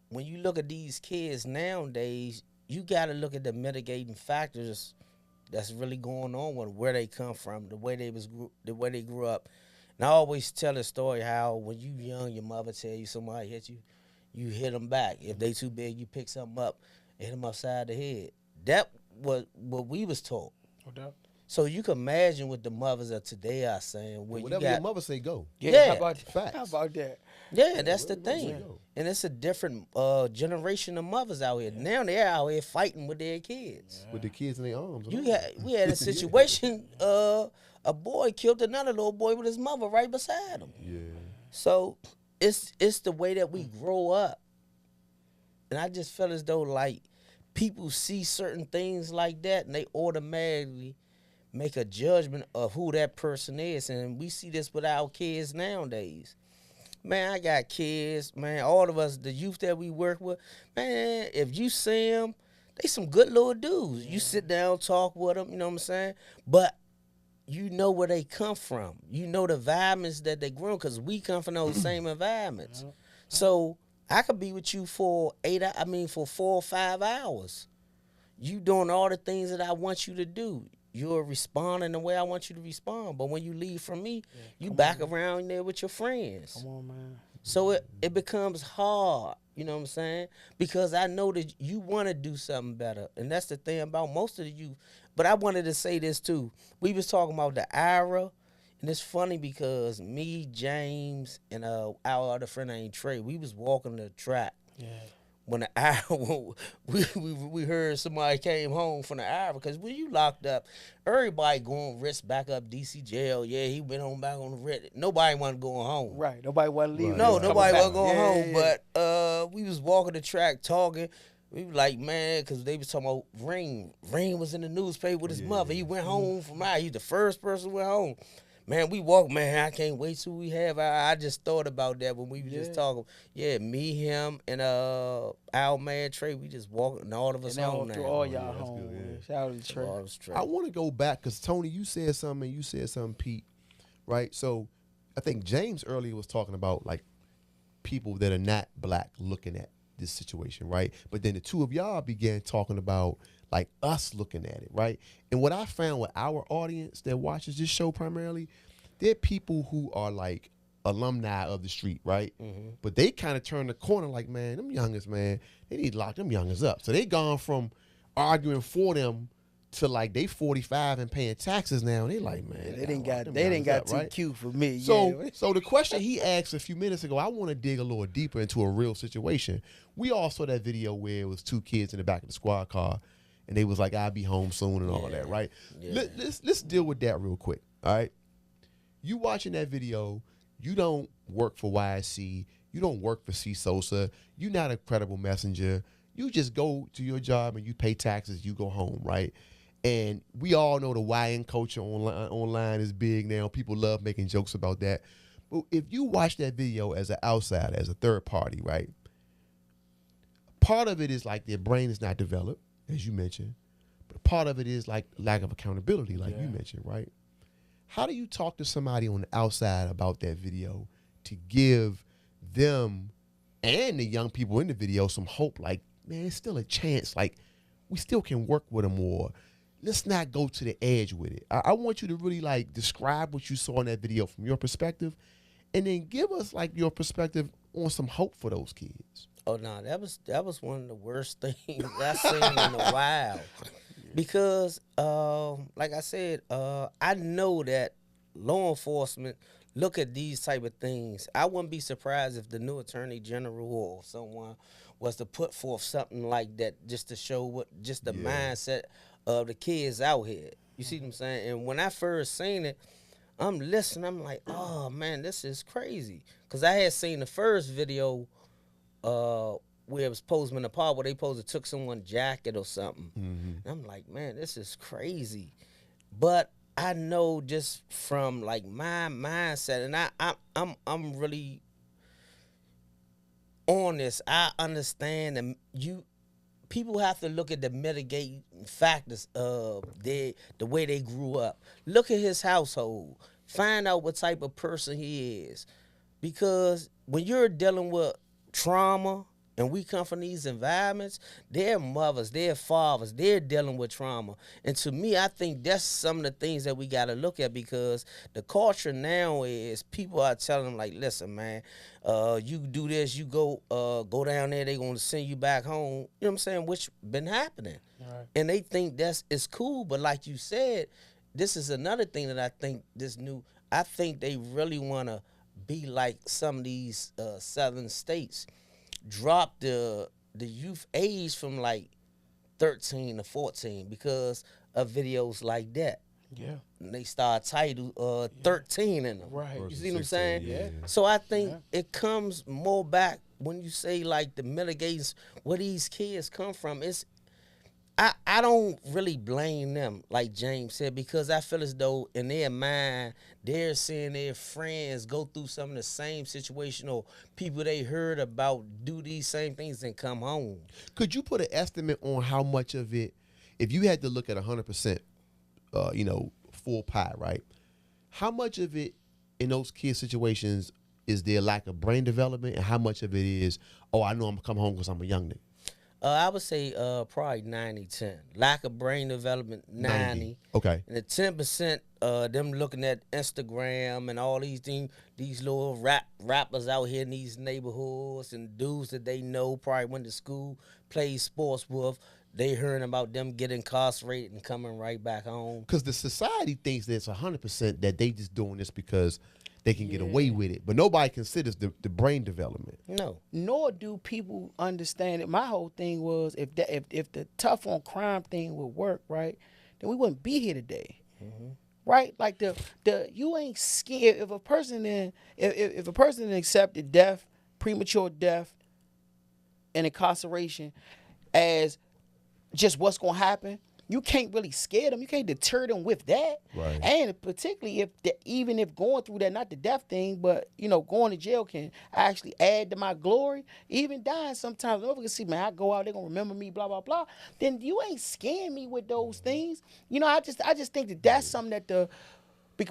when you look at these kids nowadays, you got to look at the mitigating factors that's really going on with where they come from, the way they grew up. And I always tell a story how when you young, your mother tell you somebody hit you, you hit them back. If they too big, you pick something up and hit them upside the head. That was what we was taught. No doubt. So you can imagine what the mothers of today are saying. Whatever your mother say, go. Yeah. How about that? Yeah, that's the thing. And it's a different generation of mothers out here. Now they're out here fighting with their kids. Yeah. With the kids in their arms. We had a situation, a boy killed another little boy with his mother right beside him. Yeah. So it's the way that we grow up. And I just feel as though, like, people see certain things like that and they automatically make a judgment of who that person is. And we see this with our kids nowadays. Man, I got kids, man, all of us, the youth that we work with, man, if you see them, they some good little dudes. Yeah. You sit down, talk with them, you know what I'm saying? But you know where they come from. You know the environments that they grew, because we come from those same environments. Yeah. So I could be with you for 4 or 5 hours. You doing all the things that I want you to do. You're responding the way I want you to respond. But when you leave from me, you back around there with your friends. Come on, man. So it becomes hard, you know what I'm saying? Because I know that you want to do something better. And that's the thing about most of the youth. But I wanted to say this too. We was talking about the IRA. And it's funny because me, James, and our other friend named Trey, we was walking the track. Yeah. When the hour, we heard somebody came home from the hour, because when you locked up, everybody going risk back up DC jail. Yeah, he went on back on the Reddit. Nobody wasn't going home. Right. Nobody wasn't leaving. No, nobody wasn't going home. Yeah. But we was walking the track talking. We was like, man, because they was talking about Ring. Ring was in the newspaper with his mother. He went home from out. He's the first person who went home. Man, we walk, man. I can't wait till we have. I just thought about that when we were just Yeah. talking. Yeah, me, him, and our man Trey. We just walking all of us And now home through now. all yeah, y'all that's home. good, yeah. Man. Shout out to Trey. All of us Trey. I want to go back because Tony, you said something, Pete, right? So I think James earlier was talking about like people that are not black looking at this situation, right? But then the two of y'all began talking about like us looking at it, right? And what I found with our audience that watches this show primarily, they're people who are like alumni of the street, right? But they kind of turn the corner like, man, them youngers, man, they need to lock them youngers up. So they gone from arguing for them to like they 45 and paying taxes now. And they like, man, They didn't gotta got lock them they didn't youngers got up, too right? cute for me. So, yeah. so the question he asked a few minutes ago, I want to dig a little deeper into a real situation. We all saw that video where it was two kids in the back of the squad car, and they was like, "I'll be home soon" and all of that, right? Yeah. Let's deal with that real quick, all right? You watching that video, you don't work for YSC, you don't work for C Sosa, you're not a credible messenger. You just go to your job and you pay taxes, you go home, right? And we all know the YN culture online is big now. People love making jokes about that. But if you watch that video as an outsider, as a third party, right? Part of it is like their brain is not developed, as you mentioned. But part of it is like lack of accountability, like you mentioned, right? How do you talk to somebody on the outside about that video to give them and the young people in the video some hope? Like, man, it's still a chance. Like, we still can work with them, or let's not go to the edge with it. I want you to really like describe what you saw in that video from your perspective, and then give us like your perspective on some hope for those kids. Oh no, that was one of the worst things I've seen in a while. Because, like I said, I know that law enforcement look at these type of things. I wouldn't be surprised if the new attorney general or someone was to put forth something like that just to show what just the mindset of the kids out here. You see what I'm saying? And when I first seen it, I'm listening. I'm like, oh man, this is crazy. Cause I had seen the first video where it was Postman apart, where they supposed to took someone's jacket or something. And I'm like, man, this is crazy. But I know just from like my mindset, and I'm really on this. I understand that people have to look at the mitigating factors of the way they grew up. Look at his household. Find out what type of person he is. Because when you're dealing with trauma, and we come from these environments, their mothers, their fathers, they're dealing with trauma. And to me, I think that's some of the things that we got to look at, because the culture now is people are telling them, like, listen, man, you do this, you go down there, they're going to send you back home. You know what I'm saying? Which been happening. Right. And they think it's cool. But like you said, this is another thing that I think I think they really want to be like some of these southern states. Drop the youth age from like 13 to 14 because of videos like that. Yeah. And they start title 13 in them. Right. You see what I'm saying? Yeah. So I think it comes more back when you say like the mitigating where these kids come from. I don't really blame them, like James said, because I feel as though in their mind, they're seeing their friends go through some of the same situation, or people they heard about do these same things and come home. Could you put an estimate on how much of it, if you had to look at 100%, full pie, right? How much of it in those kid situations is there lack of brain development, and how much of it is, oh, I know I'm gonna come home because I'm a young nigga? I would say probably 90-10. Lack of brain development, 90. Okay. And the 10%, them looking at Instagram and all these things, these little rappers out here in these neighborhoods and dudes that they know, probably went to school, played sports with, they hearing about them getting incarcerated and coming right back home. Because the society thinks that it's 100% that they just doing this because they can get away with it. But nobody considers the brain development. No. Nor do people understand it. My whole thing was if the tough on crime thing would work, right, then we wouldn't be here today. Mm-hmm. Right? Like the you ain't scared if a person if a person accepted death, premature death, and incarceration as just what's gonna happen, you can't really scare them. You can't deter them with that. Right. And particularly even if going through that, not the death thing, but going to jail can actually add to my glory. Even dying sometimes, nobody can see, man, I go out, they're gonna remember me, blah blah blah. Then you ain't scaring me with those things. I just think that's something that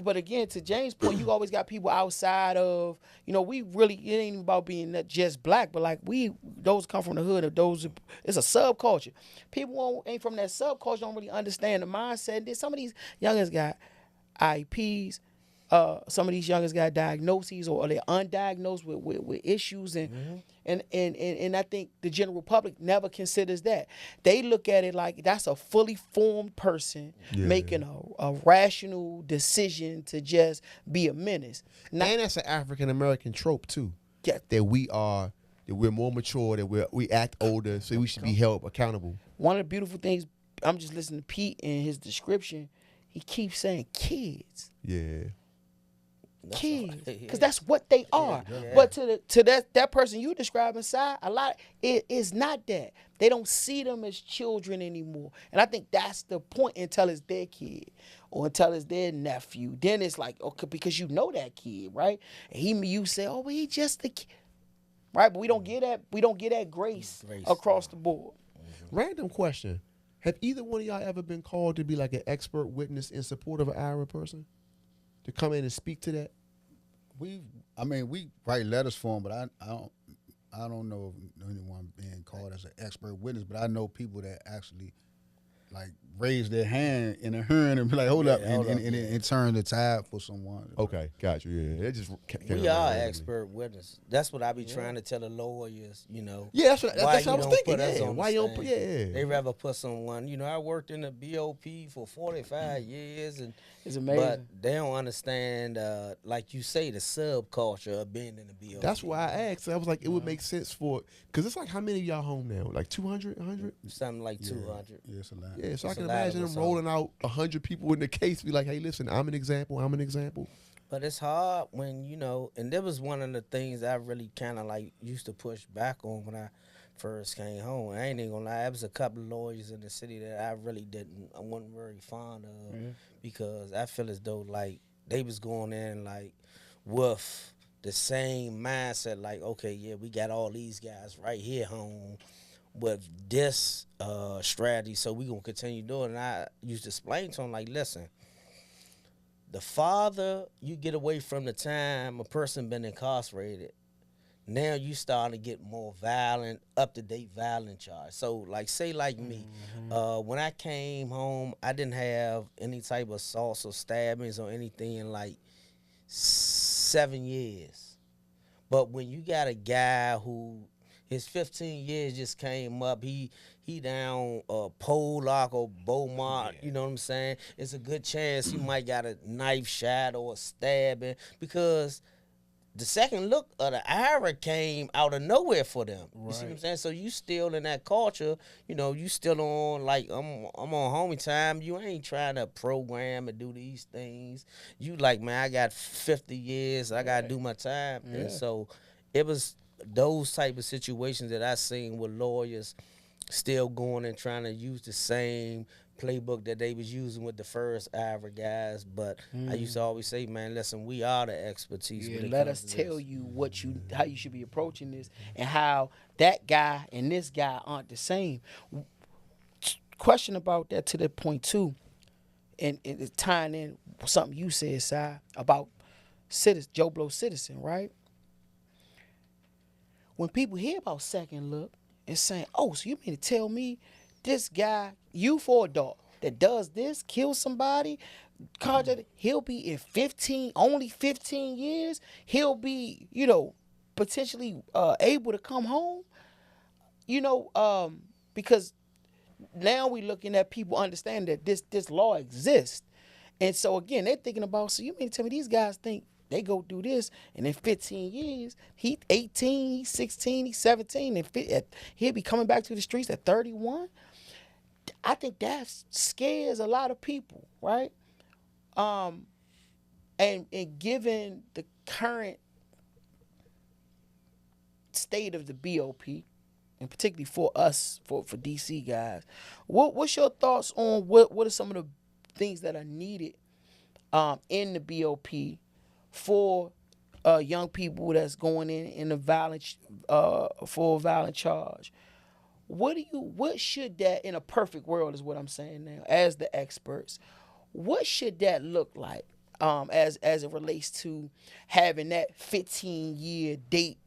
but again, to James' point, you always got people outside of, we really, it ain't even about being not just black, but like those come from the hood of those, it's a subculture. People ain't from that subculture, don't really understand the mindset. And then some of these youngins got IEPs, some of these youngins got diagnoses or they're undiagnosed with issues and I think the general public never considers that. They look at it like that's a fully formed person making a rational decision to just be a menace. And that's an African American trope too. Yeah. That we're more mature, that we act older, so we should be held accountable. One of the beautiful things, I'm just listening to Pete in his description, he keeps saying kids. Yeah. Kids, because that's what they are. But to that person you describe inside, a lot it is not that. They don't see them as children anymore, and I think that's the point. Until it's their kid or until it's their nephew, then it's like, okay, because you know that kid, right? And you say, oh, well, he just a kid, right? But we don't get that. We don't get that grace across the board. Random question: have either one of y'all ever been called to be like an expert witness in support of an IRA person? To come in and speak to that? We write letters for them, but I don't know of anyone being called as an expert witness, but I know people that actually like raise their hand in a hearing and be like, hold up, and turn the tide for someone. Okay, got you. Yeah, it just we are expert witnesses. That's what I be trying to tell the lawyers. Yeah, that's what I was thinking. Why you don't put? Yeah, they rather put someone. I worked in the BOP for 45 years, and it's amazing. But they don't understand, like you say, the subculture of being in the BOP. That's why I asked. I was like, it would make sense because it's like, how many of y'all home now? Like 200, 100? Something like 200. Yeah, it's a lot. Yeah, so I can imagine them rolling out 100 people in the case, be like, hey, listen, I'm an example. But it's hard when, and that was one of the things I really kind of like used to push back on when I first came home. I ain't even gonna lie, there was a couple of lawyers in the city that I wasn't very fond of because I feel as though like they was going in like with the same mindset, like, okay, yeah, we got all these guys right here home with this strategy, so we gonna continue doing it. And I used to explain to them, like, listen, the farther you get away from the time a person been incarcerated, now you starting to get more violent, up-to-date violent charge. So, like, say like me, when I came home, I didn't have any type of assaults or stabbings or anything in like 7 years. But when you got a guy who his 15 years just came up, he down Pollock or Beaumont, you know what I'm saying? It's a good chance he might got a knife shot or a stabbing because the second look of the IRA came out of nowhere for them. You see what I'm saying? So you still in that culture, you still on like I'm on homie time. You ain't trying to program and do these things. You like, man, I got 50 years, I gotta do my time. Yeah. And so it was those type of situations that I seen with lawyers still going and trying to use the same playbook that they was using with the first IRA guys. But I used to always say, man, listen, we are the expertise. Yeah, let us tell you how you should be approaching this and how that guy and this guy aren't the same. Question about that to that point too, and it's tying in something you said, Si, about Joe Blow citizen, right? When people hear about second look and saying, oh, so you mean to tell me this guy, youth or adult, that does this, kills somebody, he'll be in only 15 years, he'll be, potentially able to come home, because now we looking at people understand that this law exists. And so again, they're thinking about, so you mean to tell me these guys think they go do this, and in 15 years, he's 18, he's 16, he's 17, and he'll be coming back to the streets at 31? I think that scares a lot of people, right? And given the current state of the BOP and particularly for us, for DC guys, what's your thoughts on what are some of the things that are needed in the BOP for young people that's going in a violent for a violent charge? What should that, in a perfect world, is what I'm saying now, as the experts, what should that look like as it relates to having that 15-year date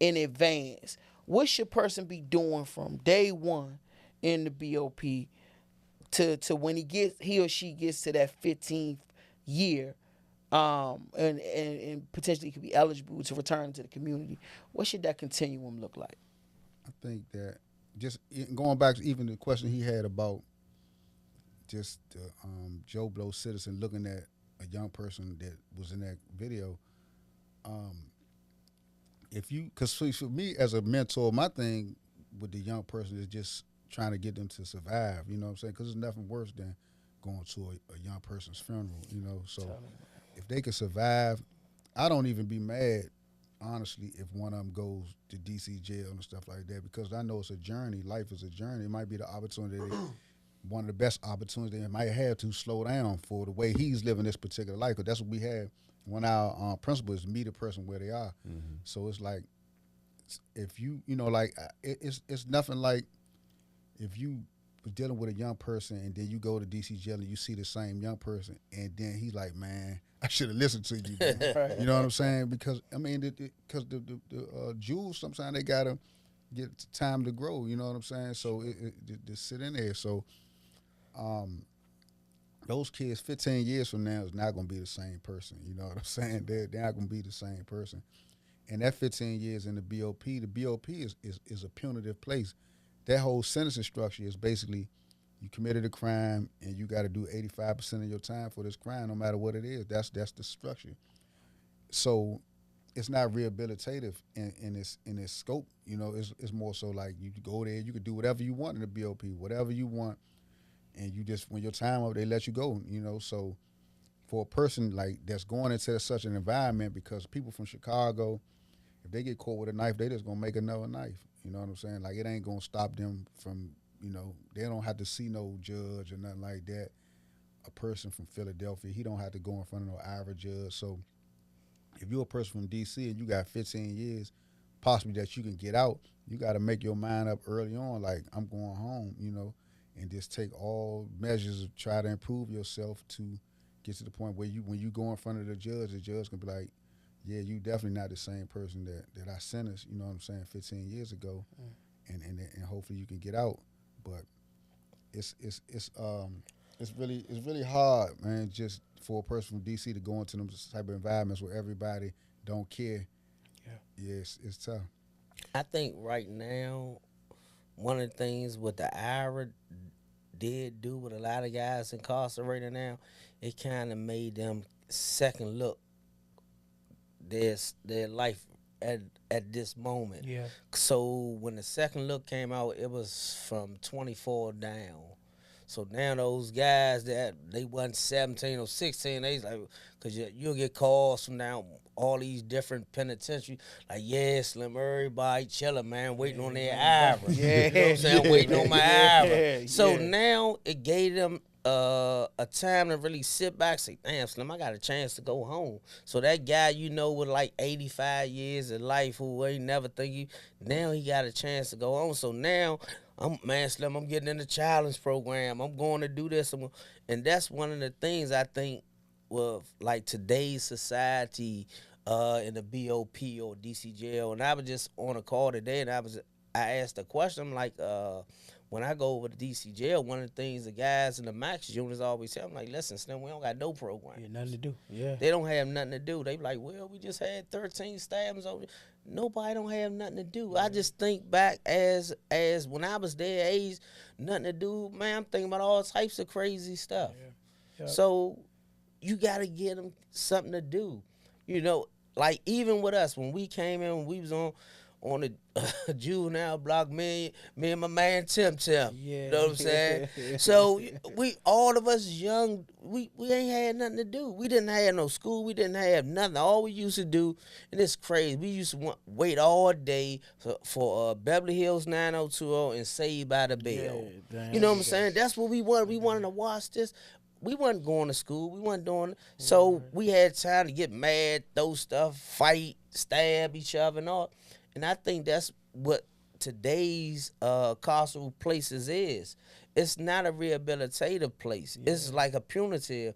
in advance? What should person be doing from day one in the BOP to when he or she gets to that 15th year, and potentially could be eligible to return to the community? What should that continuum look like? I think that just going back to even the question he had about just the Joe Blow citizen looking at a young person that was in that video. Because for me as a mentor, my thing with the young person is just trying to get them to survive. You know what I'm saying? Because there's nothing worse than going to a young person's funeral. You know, so if they can survive, I don't even be mad, honestly, if one of them goes to DC jail and stuff like that, because I know it's a journey. Life is a journey. It might be the opportunity, one of the best opportunities they might have to slow down for the way he's living this particular life. Because that's what we have. One of our principle is meet a person where they are. Mm-hmm. So it's like, if it's nothing like if you was dealing with a young person and then you go to DC jail and you see the same young person and then he's like, man, I should have listened to you. Right. You know what I'm saying? Because I mean, because the Jews, sometimes they gotta get time to grow. You know what I'm saying? So to sit in there. So those kids 15 years from now is not going to be the same person. You know what I'm saying? They're not going to be the same person. And that 15 years in the BOP is a punitive place. That whole sentencing structure is basically you committed a crime and you got to do 85% of your time for this crime, no matter what it is. That's the structure. So it's not rehabilitative in its scope. You know, it's more so like you go there, you can do whatever you want in the BOP, whatever you want. And you just, when your time up, they let you go, you know. So for a person like that's going into such an environment, because people from Chicago, if they get caught with a knife, they just gonna make another knife. You know what I'm saying? Like, it ain't gonna stop them from, you know, they don't have to see no judge or nothing like that. A person from Philadelphia, he don't have to go in front of no Ira judge. So if you're a person from DC and you got 15 years, possibly that you can get out, you got to make your mind up early on, like, I'm going home, you know. And just take all measures to try to improve yourself to get to the point where when you go in front of the judge can be like, yeah, you definitely not the same person that I sentenced, you know what I'm saying, 15 years ago, and hopefully you can get out. But it's really hard, man, just for a person from DC to go into them type of environments where everybody don't care. Yeah, it's tough. I think right now, one of the things what the IRA did do with a lot of guys incarcerated now, it kind of made them second look their life at this moment. Yeah. So when the second look came out, it was from 24 down. So now those guys that they wasn't 17 or 16, they like, because you'll get calls from now all these different penitentiaries, like, yeah, Slim, everybody chilling, man, waiting on their IRA. Yeah. You know what I'm saying? Waiting on my IRA. So now it gave them a time to really sit back and say, damn, Slim, I got a chance to go home. So that guy, you know, with like 85 years of life who ain't never think now he got a chance to go home. So now, Slim, I'm getting in the challenge program. I'm going to do this. And that's one of the things I think with like today's society in the BOP or DC jail. And I was just on a call today and I asked a question. I'm like, when I go over to DC jail, one of the things the guys in the max units always say, I'm like, listen, Slim, we don't got no program. Yeah, nothing to do. Yeah. They don't have nothing to do. They be like, well, we just had 13 stabbings over. Nobody don't have nothing to do. I just think back as when I was their age, nothing to do. Man, I'm thinking about all types of crazy stuff. Yeah. Yep. So you got to get them something to do. You know, like even with us, when we came in, we was on on the juvenile block, me and my man Tim. Yeah. You know what I'm saying? So we, all of us young, we ain't had nothing to do. We didn't have no school. We didn't have nothing. All we used to do, and it's crazy, we used to wait all day for Beverly Hills 90210 and Saved by the Bell. You know what I'm saying? That's what we wanted. We wanted to watch this. We wasn't going to school. We wasn't doing it. So we had time to get mad, throw stuff, fight, stab each other and all. And I think that's what today's carceral places is. It's not a rehabilitative place. Yeah. It's like a punitive.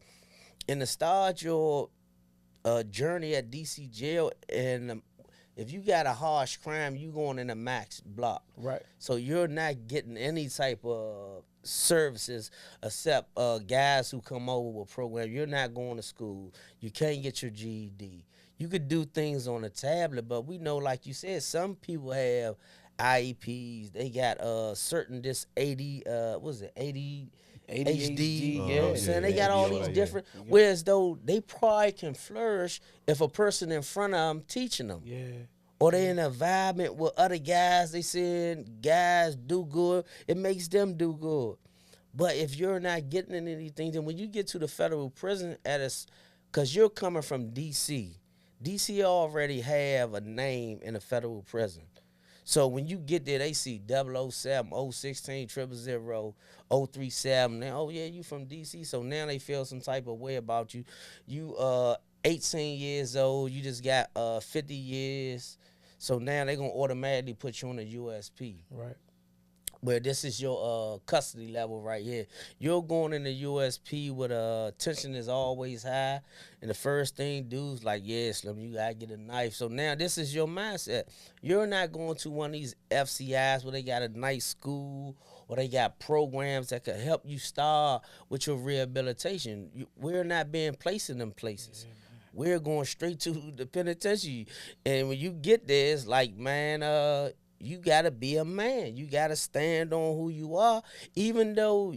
And to start your journey at DC jail, and if you got a harsh crime, you going in a max block. Right. So you're not getting any type of services except guys who come over with program. You're not going to school. You can't get your GED. You could do things on a tablet, but we know, like you said, some people have IEPs. They got certain this ADHD. You know what I'm saying? They got all these different. Whereas though they probably can flourish if a person in front of them teaching them. Yeah. Or they in an environment with other guys, they saying guys do good, it makes them do good. But if you're not getting into anything, then when you get to the federal prison, because you're coming from D.C., D.C. already have a name in a federal prison. So when you get there, they see 007, 016, 000, 037. Now, oh, yeah, you from D.C., so now they feel some type of way about you. You 18 years old, you just got 50 years. So now they're going to automatically put you on a USP. Right. Where this is your custody level right here. You're going in the USP with tension is always high. And the first thing dude's like, yeah, Slim, you got to get a knife. So now this is your mindset. You're not going to one of these FCIs where they got a nice school or they got programs that could help you start with your rehabilitation. We're not being placed in them places. Yeah. We're going straight to the penitentiary. And when you get there, it's like, man, you got to be a man. You got to stand on who you are, even though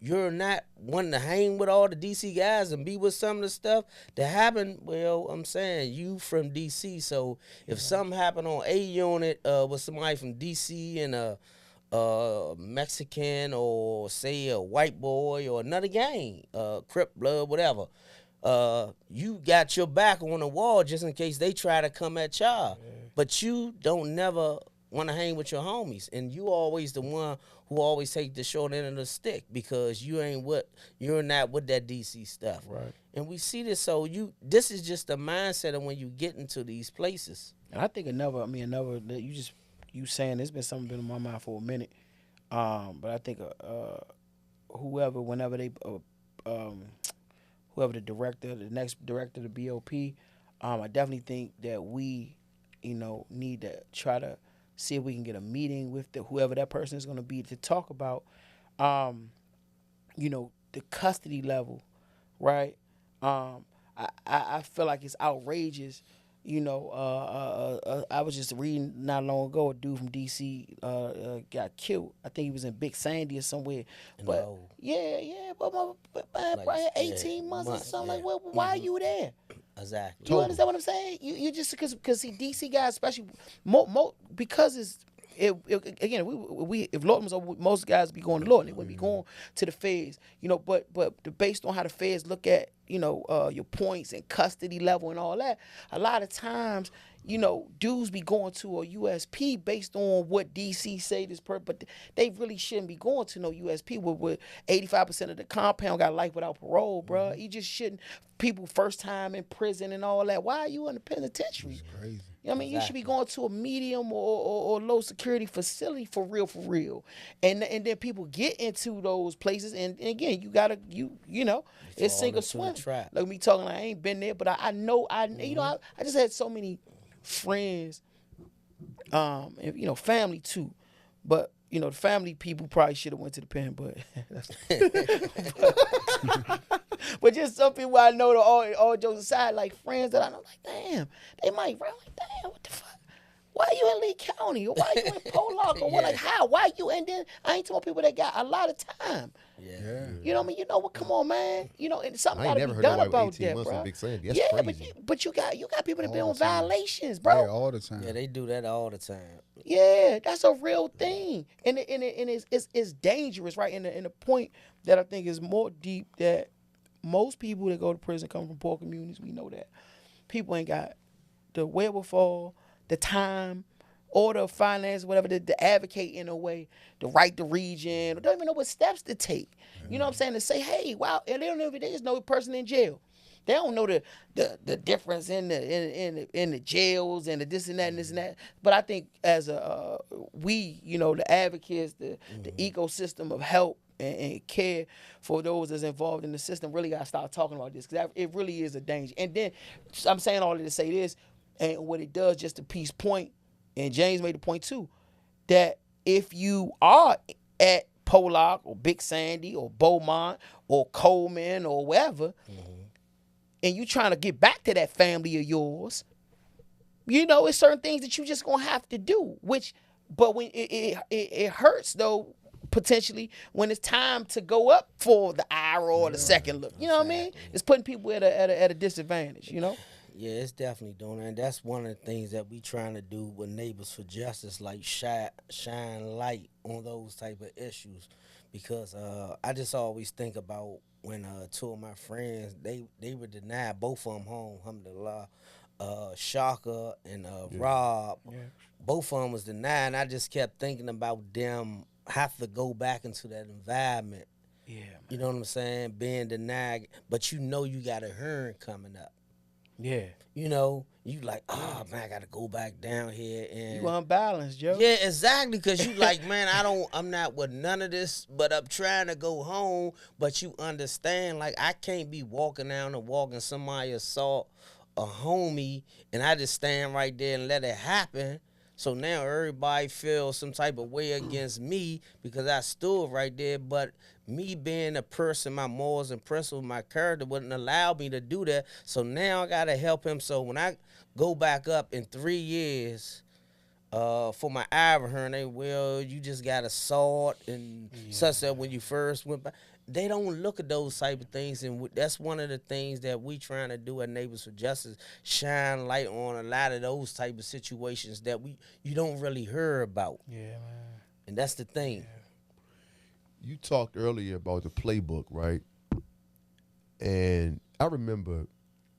you're not wanting to hang with all the D.C. guys and be with some of the stuff that happened. Well, I'm saying you from D.C., so if something happened on A unit with somebody from D.C. and a Mexican or, say, a white boy or another gang, Crip Blood, whatever, you got your back on the wall just in case they try to come at y'all. Yeah. But you don't never want to hang with your homies, and you always the one who always take the short end of the stick because you're not with that DC stuff. Right. And we see this, so this is just the mindset of when you get into these places. And I think you saying it's been something been in my mind for a minute. But I think whoever the director, the next director of the BOP, I definitely think that we, need to try to see if we can get a meeting with whoever that person is going to be to talk about, the custody level, right? I feel like it's outrageous. I was just reading not long ago, a dude from D.C. Got killed. I think he was in Big Sandy or somewhere. But probably 18 months or something. Like, well, why are you there? Exactly. You understand what I'm saying? You just because see DC guys, especially because again, if Lord was over, most guys be going to Lord, they wouldn't be going to the feds, but based on how the feds look at your points and custody level and all that, a lot of times dudes be going to a USP based on what DC say this but they really shouldn't be going to no USP where 85% of the compound got life without parole, bro. You just shouldn't. People first time in prison and all that. Why are you in the penitentiary? It's crazy. You should be going to a medium or low security facility for real. And then people get into those places and again, you gotta it's sink or swim. Like me talking, I ain't been there, but I know I just had so many friends, and family too, but the family people probably should have went to the pen, but but just some people I know, all jokes aside, like friends that I know, like damn, they might run like damn, what the fuck? Why are you in Lee County? Or why are you in Pollock? Or what? Like, how? Why you? And then I ain't talking people that got a lot of time. Yeah. You know what I mean? You know what? Come on, man. You know, and something I got ain't to never be heard done nobody about with 18 that, months on bro. Big Sandy. That's Yeah, crazy. but you got people that been All on the time. violations, bro. Yeah, all the time. Yeah, they do that all the time. Yeah, that's a real thing, and it's dangerous, right? And the point that I think is more deep, that most people that go to prison come from poor communities. We know that people ain't got the wherewithal, the time, or the finance, whatever, to advocate in a way, to write the region, or don't even know what steps to take. You know what I'm saying? To say, hey, wow, and they don't know, they just know a person in jail. They don't know the difference in the jails and the this and that and this and that. But I think as we, you know, the advocates, the ecosystem of help and care for those that's involved in the system, really got to start talking about this, because it really is a danger. And then I'm saying all of this to say this, and what it does, just to piece point, and James made the point too, that if you are at Pollock or Big Sandy or Beaumont or Coleman or wherever, and you trying to get back to that family of yours, you know, it's certain things that you just gonna have to do. But when it hurts though, potentially, when it's time to go up for the IRAA or the second look. You know what I mean? It's putting people at a disadvantage. You know. Yeah, it's definitely doing that. And that's one of the things that we trying to do with Neighbors for Justice, like shine light on those type of issues. Because I just always think about when two of my friends, they were denied, both of them home, alhamdulillah, Shaka and Rob, both of them was denied. And I just kept thinking about them have to go back into that environment. Yeah. You know what I'm saying? Being denied, but you know you got a hearing coming up. Yeah. You know, you like, oh man, I gotta go back down here and You unbalanced, Joe. yeah, exactly, because you like, man, I'm not with none of this, but I'm trying to go home. But you understand, like, I can't be walking down and walking somebody assault a homie, and I just stand right there and let it happen. So now everybody feels some type of way against me because I stood right there. But me being a person, my morals and principles, my character wouldn't allow me to do that. So now I got to help him. So when I go back up in 3 years for my Ivor hearing, you just got assault and such that when you first went back. They don't look at those type of things, and that's one of the things that we trying to do at Neighbors for Justice, shine light on a lot of those type of situations that you don't really hear about. Yeah, man. And that's the thing. You talked earlier about the playbook, right? And I remember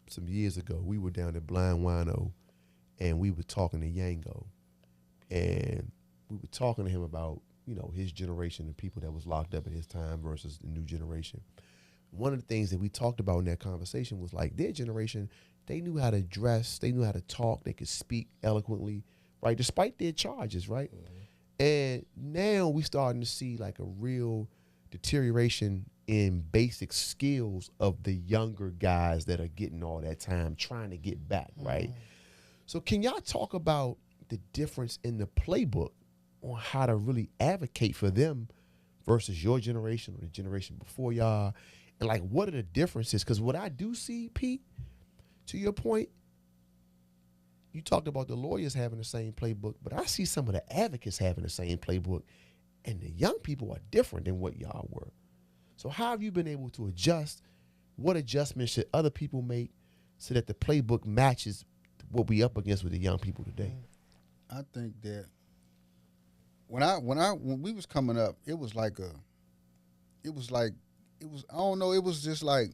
some years ago, we were down at Blind Wino, and we were talking to Yango, and we were talking to him about, you know, his generation and people that was locked up at his time versus the new generation. One of the things that we talked about in that conversation was like their generation, they knew how to dress, they knew how to talk, they could speak eloquently, right? Despite their charges, right? Mm-hmm. And now we starting to see like a real deterioration in basic skills of the younger guys that are getting all that time trying to get back, right? So can y'all talk about the difference in the playbook on how to really advocate for them versus your generation or the generation before y'all? And like, what are the differences? Because what I do see, Pete, to your point, you talked about the lawyers having the same playbook, but I see some of the advocates having the same playbook, and the young people are different than what y'all were. So how have you been able to adjust? What adjustments should other people make so that the playbook matches what we up against with the young people today? I think that when we was coming up, it was I don't know, it was just like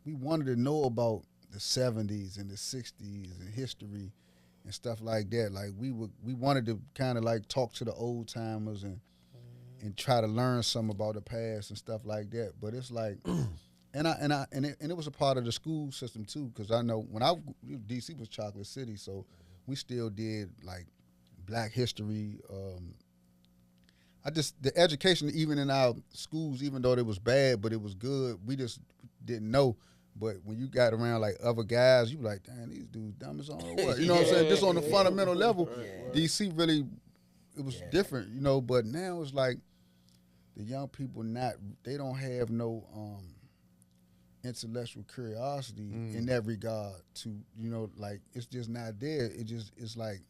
we wanted to know about the 70s and the 60s and history and stuff like that. Like we wanted to kind of like talk to the old timers and try to learn some about the past and stuff like that. But it's like, and it was a part of the school system too, because I know when DC was Chocolate City, so we still did like Black history. The education, even in our schools, even though it was bad, but it was good, we just didn't know. But when you got around like other guys, you were like, damn, these dudes dumb as all what? You know what I'm saying? Just on the fundamental level, DC really, it was different, you know. But now it's like the young people they don't have no intellectual curiosity in that regard to, you know, like it's just not there. It's like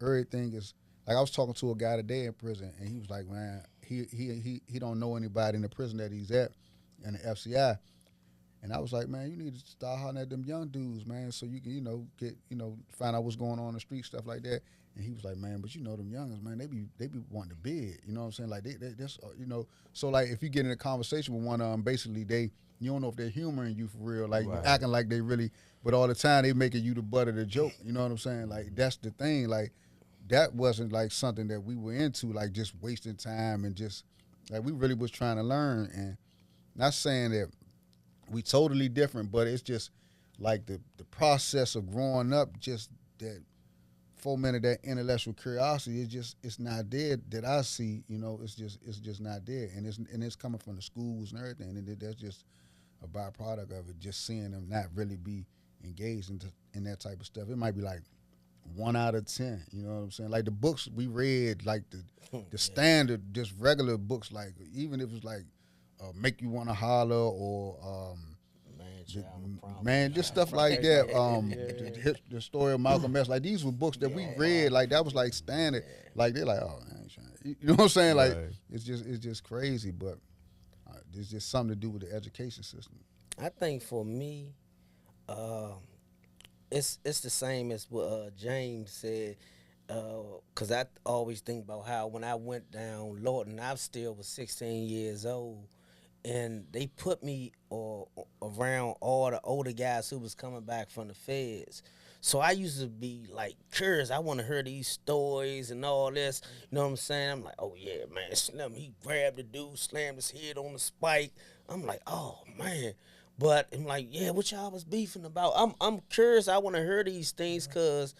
everything is like I was talking to a guy today in prison, and he was like, man, he don't know anybody in the prison that he's at in the FCI. And I was like, man, you need to start hollering at them young dudes, man, so you can, get, find out what's going on in the street, stuff like that. And he was like, man, but them youngins, man, they be wanting to bid, you know what I'm saying? Like, that's, so like if you get in a conversation with one of them, basically you don't know if they're humoring you for real, like Right. acting like they really, but all the time they making you the butt of the joke, you know what I'm saying? Like, that's the thing, like, that wasn't like something that we were into, like just wasting time and just, like, we really was trying to learn. And not saying that we totally different, but it's just like the process of growing up, just that 4 minute, that intellectual curiosity is it's not there that I see, it's just not there. And it's coming from the schools and everything. And that's just a byproduct of it, just seeing them not really be engaged in that type of stuff. It might be like 1 out of 10, you know what I'm saying? Like the books we read, like the standard, just regular books, like even if it's like Make You Want to Holler or just stuff like that. The story of Malcolm X, like these were books that we read, like that was like standard. Like they're like, oh, I ain't trying. You know what I'm saying? Like it's just crazy, but there's just something to do with the education system. I think for me, it's the same as what James said. Cause I always think about how when I went down Lawton, I still was 16 years old. And they put me around all the older guys who was coming back from the feds. So I used to be like curious. I want to hear these stories and all this. You know what I'm saying? I'm like, oh yeah, man, Slim, he grabbed the dude, slammed his head on the spike. I'm like, oh man. But I'm like, yeah, what y'all was beefing about? I'm curious. I want to hear these things because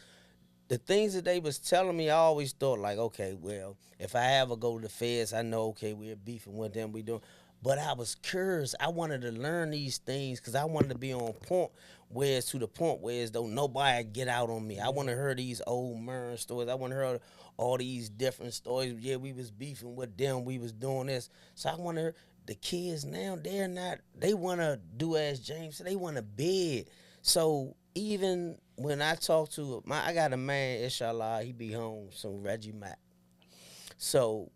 the things that they was telling me, I always thought like, okay, well, if I ever go to the feds, I know, okay, we're beefing with them, we doing. But I was curious. I wanted to learn these things because I wanted to be on point, whereas to the point where as though nobody get out on me. I want to hear these old Murn stories. I want to hear all these different stories. Yeah, we was beefing with them. We was doing this. So I want to hear the kids now, they want to do as James said. They want to bid. So even when I talk to I got a man, inshallah, he be home, some Reggie Mack. So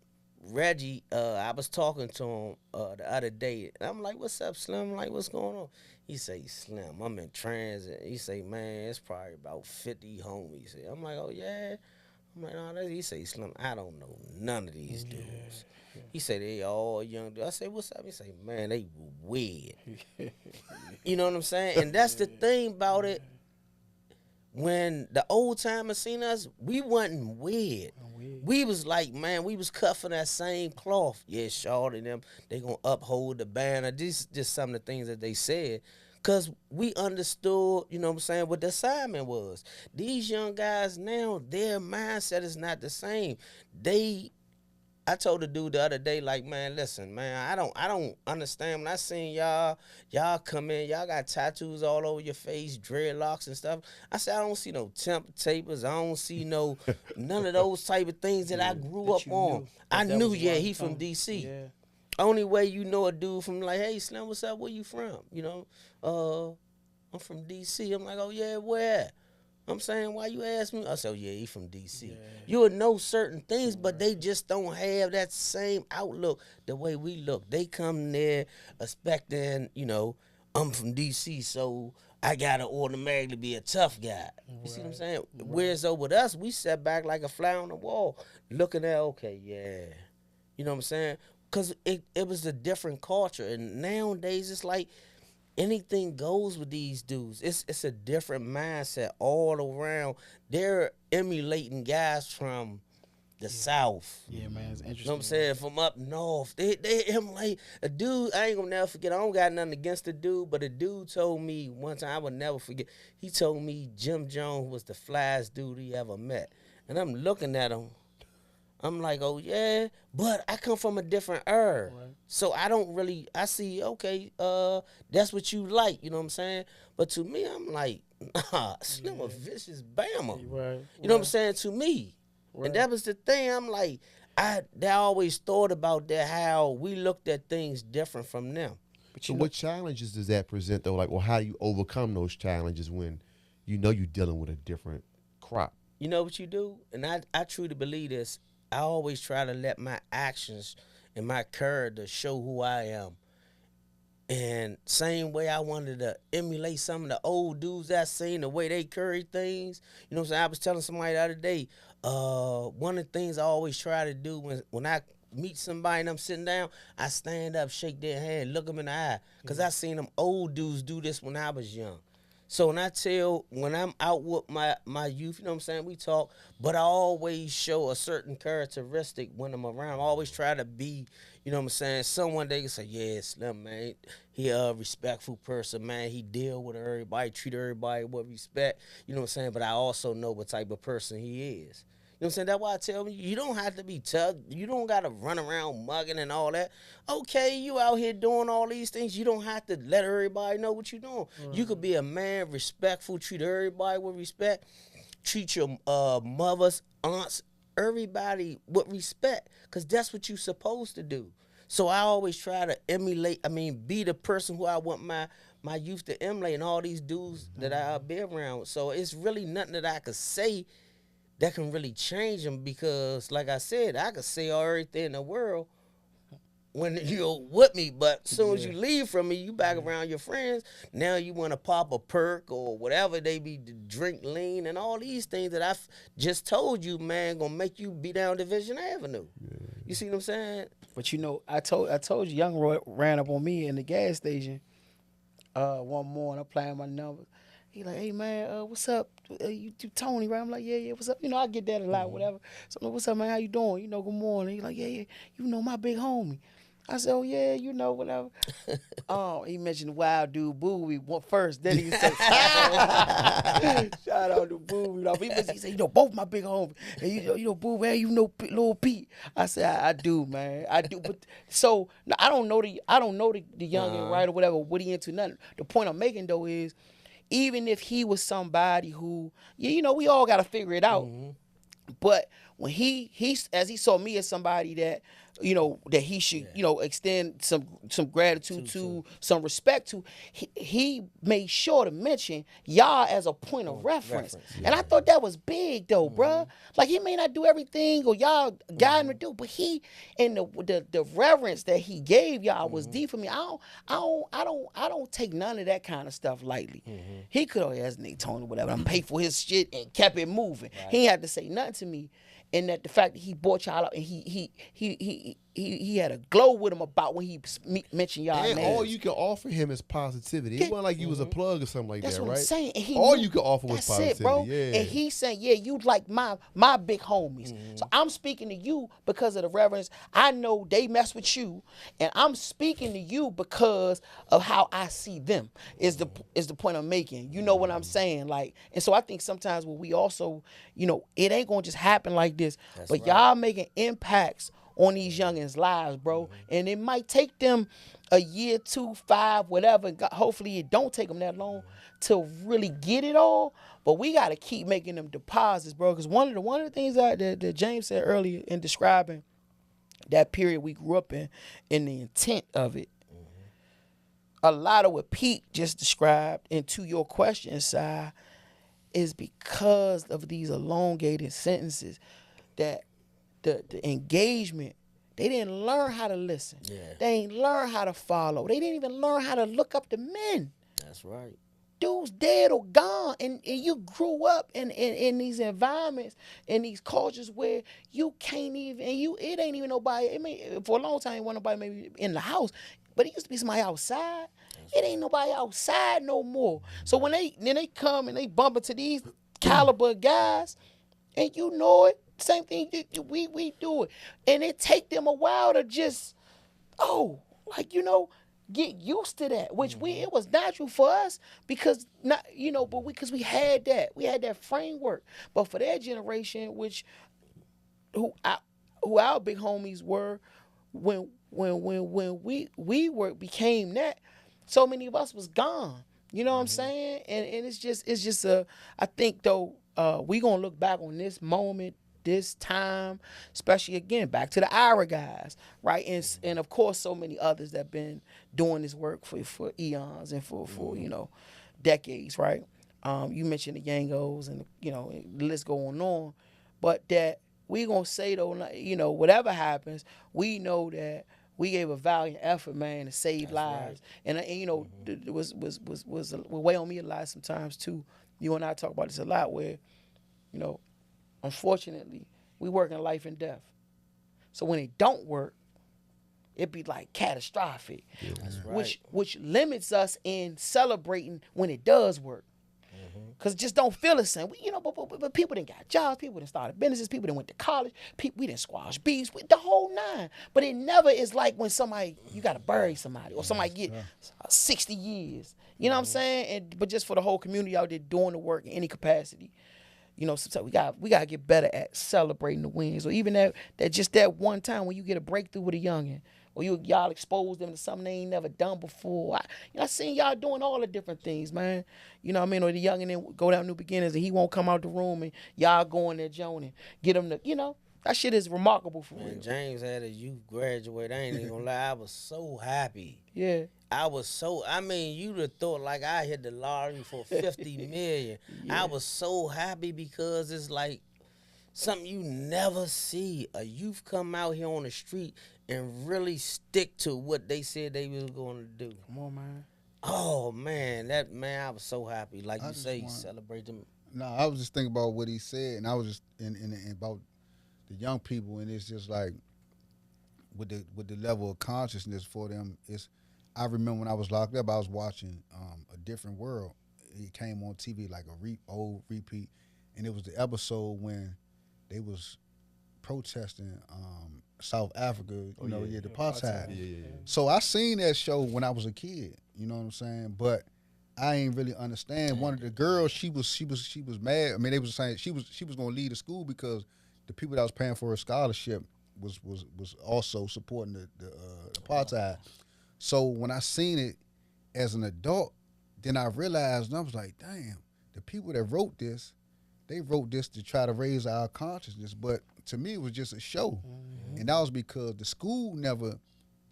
Reggie, I was talking to him the other day, and I'm like, what's up, Slim? I'm like, what's going on? He say, Slim, I'm in transit. He say, man, it's probably about 50 homies. I'm like, oh, yeah? I'm like, no, he say, Slim, I don't know none of these dudes. He say, they all young dudes. I say, what's up? He say, man, they weird. You know what I'm saying? And that's the thing about it. When the old timers seen us, we wasn't weird. We was like, man, we was cut from that same cloth. Yeah, Shawty and them, they gonna uphold the banner. This is just some of the things that they said. Cause we understood, you know what I'm saying, what the assignment was. These young guys now, their mindset is not the same. I told the dude the other day, like, man, listen, man, I don't understand. When I seen y'all come in, y'all got tattoos all over your face, dreadlocks and stuff. I said, I don't see no temper tapers. I don't see none of those type of things that I grew up on. I knew, he from D.C. Yeah. Only way you know a dude from like, hey, Slim, what's up? Where you from? I'm from D.C. I'm like, oh, yeah, where? I'm saying, why you ask me? I said, oh, yeah, he from D.C. Yeah. You would know certain things, but they just don't have that same outlook the way we look. They come there expecting, I'm from D.C., so I got to automatically be a tough guy. You see what I'm saying? Right. Whereas with us, we sat back like a fly on the wall, looking at, okay, yeah. You know what I'm saying? Because it was a different culture. And nowadays, it's like, anything goes with these dudes. It's a different mindset all around. They're emulating guys from the South. Yeah, man, it's interesting. You know what I'm saying? From up north. They like a dude, I ain't gonna never forget. I don't got nothing against the dude, but a dude told me one time, I would never forget. He told me Jim Jones was the flyest dude he ever met. And I'm looking at him. I'm like, oh, yeah, but I come from a different era. Right. So I see, okay, that's what you like, you know what I'm saying? But to me, I'm like, nah, Slim a vicious Bama. Right. You know what I'm saying? To me. Right. And that was the thing. I'm like, I always thought about that, how we looked at things different from them. So what challenges does that present, though? Like, well, how do you overcome those challenges when you're dealing with a different crop? you know what you do? And I truly believe this. I always try to let my actions and my character show who I am. And same way I wanted to emulate some of the old dudes I seen, the way they carry things. You know what I'm saying? I was telling somebody the other day, one of the things I always try to do when I meet somebody and I'm sitting down, I stand up, shake their hand, look them in the eye. Because I seen them old dudes do this when I was young. So when I'm out with my youth, you know what I'm saying, we talk, but I always show a certain characteristic when I'm around. I always try to be, you know what I'm saying, someone they can say, yeah, Slim, man, he a respectful person, man. He deal with everybody, treat everybody with respect, you know what I'm saying, but I also know what type of person he is. You know what I'm saying? That's why I tell you, you don't have to be tough. You don't got to run around mugging and all that. Okay, you out here doing all these things. You don't have to let everybody know what you're doing. You could be a man, respectful, treat everybody with respect, treat your mothers, aunts, everybody with respect, because that's what you're supposed to do. So I always try to be the person who I want my youth to emulate and all these dudes that I be around. So it's really nothing that I could say that can really change them, because, like I said, I could say everything in the world when you're with me, but as soon as you leave from me, you back around your friends. Now you want to pop a perk or whatever they be, drink lean, and all these things that I just told you, man, gonna make you be down Division Avenue. Yeah. You see what I'm saying? But you know, I told you, Young Roy ran up on me in the gas station one morning. I'm playing my numbers. He like, hey man, what's up? You Tony, right? I'm like, yeah, what's up? You know, I get that a lot, whatever. So I'm like, what's up, man? How you doing? You know, good morning. He like, yeah, you know, my big homie. I said, oh yeah, you know, whatever. He mentioned Wild Dude Bowie first. Then he said, shout out to Bowie. He said, you know, both my big homies. And you know, Bowie, you know, Lil Pete. I said, I do, man, I do. But so I don't know the youngin', right, or whatever. What he into? Nothing. The point I'm making though is, even if he was somebody who, you know, we all got to figure it out. But when he as he saw me as somebody that, you know, that he should, you know, extend some gratitude to, some respect to, he made sure to mention y'all as a point of reference. And I thought that was big though, bruh. Like, he may not do everything or y'all guide him to do, but he, and the reverence that he gave y'all was deep for me. I don't take none of that kind of stuff lightly. He could have asked Nate Tony, whatever, I'm paid for his shit and kept it moving. Right. He ain't had to say nothing to me. And that the fact that he brought y'all out and he had a glow with him about when he mentioned y'all and names. all you could offer him is positivity. It wasn't like you was a plug or something like That's that, what right? I'm saying. And all you could offer was positivity. It, bro. Yeah. And he said, yeah, you like my big homies. So I'm speaking to you because of the reverence. I know they mess with you, and I'm speaking to you because of how I see them. Is the point I'm making. You know what I'm saying? Like, and so I think sometimes when we also, you know, it ain't gonna just happen like this. That's but right. Y'all making impacts on these youngins' lives, bro. And it might take them a year, 2, 5, whatever. Hopefully it don't take them that long to really get it all. But we got to keep making them deposits, bro. Because one of the things that James said earlier in describing that period we grew up in the intent of it, a lot of what Pete just described, and to your question, Si, is because of these elongated sentences that the engagement, they didn't learn how to listen. Yeah. They ain't learn how to follow. They didn't even learn how to look up to men. That's right. Dude's dead or gone, and you grew up in these environments, in these cultures where you can't even, it ain't even nobody, for a long time, it wasn't nobody maybe in the house, but it used to be somebody outside. It ain't nobody outside no more. So when they come and they bump into these caliber guys, and you know it, same thing we do it, and it take them a while to just, get used to that, which it was natural for us because because we had that framework. But for their generation, who our big homies were, when we became that, so many of us was gone. You know what I'm saying? And it's just I think though we gonna look back on this moment, this time, especially again back to the IRAA guys, right? And of course so many others that been doing this work for eons and for decades, right? You mentioned the Yangos and, the list going on. But that we going to say, though, whatever happens, we know that we gave a valiant effort, man, to save lives. Right. And it was weigh on me a lot sometimes, too. You and I talk about this a lot where, unfortunately, we work in life and death. So when it don't work, it be like catastrophic. Yeah. That's right. Which limits us in celebrating when it does work. Because it just don't feel the same. But people done got jobs, people done started businesses, people done went to college, we done squash beefs, the whole nine. But it never is like when you got to bury somebody or somebody get 60 years. You know what I'm saying? But just for the whole community out there doing the work in any capacity. Sometimes we got to get better at celebrating the wins. Or even that one time when you get a breakthrough with a youngin'. Or y'all expose them to something they ain't never done before. I seen y'all doing all the different things, man. You know what I mean? Or the youngin' then go down New Beginnings and he won't come out the room and y'all go in there, Joan, and get him to, that shit is remarkable for real. James had a youth graduate. I ain't even gonna lie. I was so happy. Yeah. You'd have thought like I hit the lottery for 50 million. Yeah. I was so happy because it's like something you never see. A youth come out here on the street and really stick to what they said they was going to do. Come on, man. Oh, man. I was so happy. Like you say, celebrate them. No, I was just thinking about what he said, and I was just in about the young people, and it's just like with the level of consciousness for them. I remember when I was locked up, I was watching A Different World. It came on TV like old repeat, and it was the episode when they was protesting South Africa, the apartheid. Yeah. So I seen that show when I was a kid, you know what I'm saying? But I ain't really understand. One of the girls, she was mad. I mean, they was saying she was gonna leave the school because the people that was paying for her scholarship was also supporting the apartheid. So when I seen it as an adult, then I realized, and I was like, damn, the people that wrote this, they wrote this to try to raise our consciousness, but to me it was just a show. Mm-hmm. And that was because the school never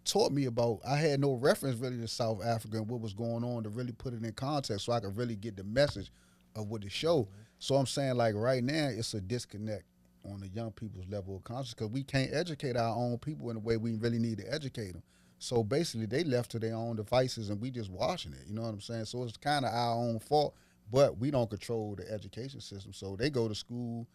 taught me about, I had no reference really to South Africa and what was going on to really put it in context so I could really get the message of what the show. Mm-hmm. So I'm saying like right now it's a disconnect on the young people's level of consciousness because we can't educate our own people in the way we really need to educate them. So basically they left to their own devices and we just watching it, you know what I'm saying? So it's kind of our own fault. But we don't control the education system. So they go to school,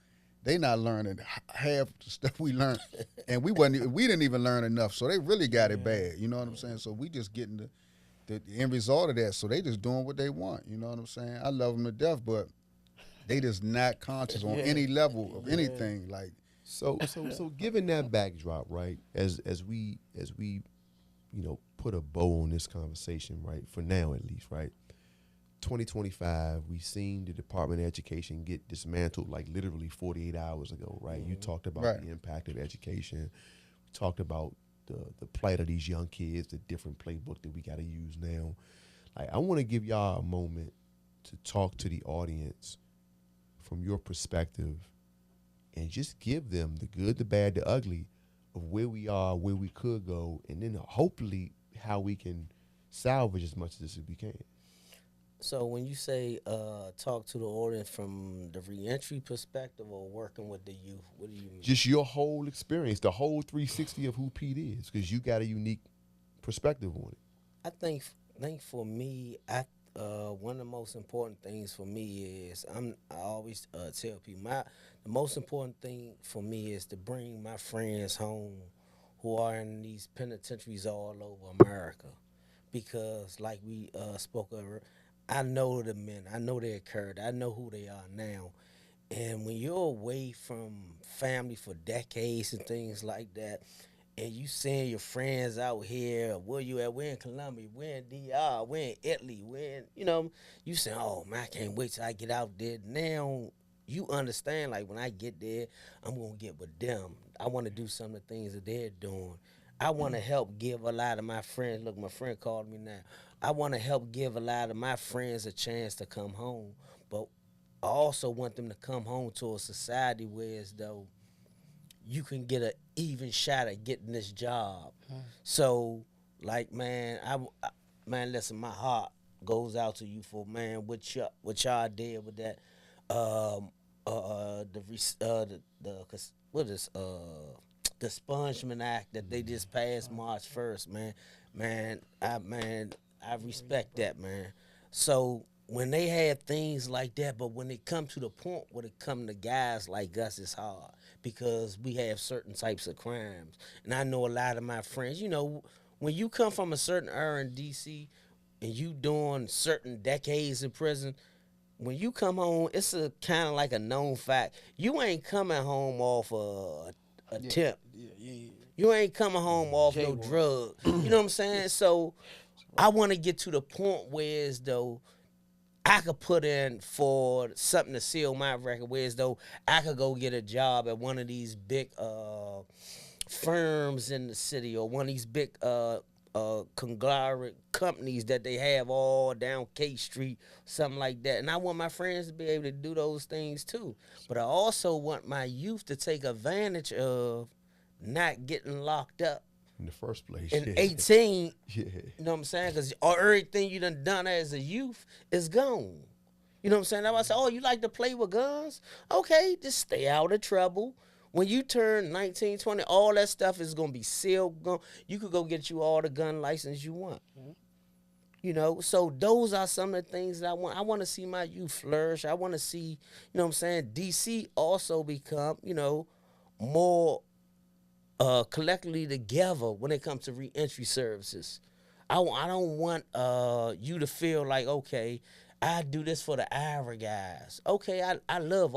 they not learning half the stuff we learned. And we didn't even learn enough. So they really got it bad. You know what I'm saying? So we just getting the end result of that. So they just doing what they want. You know what I'm saying? I love them to death, but they just not conscious on any level of anything. Like so given that backdrop, right, as we put a bow on this conversation, right, for now at least, right? 2025, we seen the Department of Education get dismantled like literally 48 hours ago, right? Mm-hmm. You talked about the impact of education. We talked about the plight of these young kids, the different playbook that we got to use now. Like, I want to give y'all a moment to talk to the audience from your perspective and just give them the good, the bad, the ugly of where we are, where we could go, and then hopefully how we can salvage as much as we can. So when you say talk to the audience from the reentry perspective or working with the youth, what do you mean? Just your whole experience, the whole 360 of who Pete is, because you got a unique perspective on it. I think for me, one of the most important things for me is I always tell people the most important thing for me is to bring my friends home who are in these penitentiaries all over America, because like we spoke of. I know the men. I know their character. I know who they are now. And when you're away from family for decades and things like that, and you seeing your friends out here, where you at? We're in Colombia, we're in DR, we're in Italy, you saying, oh, man, I can't wait till I get out there. Now you understand, like, when I get there, I'm going to get with them. I want to do some of the things that they're doing. I want to help give a lot of my friends, look, my friend called me now, I want to help give a lot of my friends a chance to come home, but I also want them to come home to a society where as though you can get an even shot at getting this job. So, like, man, listen, my heart goes out to you for, man, what y'all did with that the Expungement Act that they just passed March 1st, man. I respect that, man. So when they had things like that, but when it come to the point where it come to guys like us, it's hard because we have certain types of crimes. And I know a lot of my friends, when you come from a certain era in DC and you doing certain decades in prison, when you come home, it's a kind of like a known fact. You ain't coming home off a tip. Yeah. You ain't coming home off no Jaywalk. drug. You know what I'm saying? So I want to get to the point where as though I could put in for something to seal my record, where as though I could go get a job at one of these big firms in the city or one of these big conglomerate companies that they have all down K Street, something like that. And I want my friends to be able to do those things too. But I also want my youth to take advantage of not getting locked up In the first place. in 18. Yeah. You know what I'm saying? Because everything you done as a youth is gone. You know what I'm saying? That's why I say, oh, you like to play with guns? Okay, just stay out of trouble. When you turn 19, 20, all that stuff is going to be sealed. You could go get you all the gun license you want. So those are some of the things that I want. I want to see my youth flourish. I want to see, you know what I'm saying, DC also become, more collectively together when it comes to reentry services. I don't want you to feel like, okay, I do this for the IRA guys. Okay, I love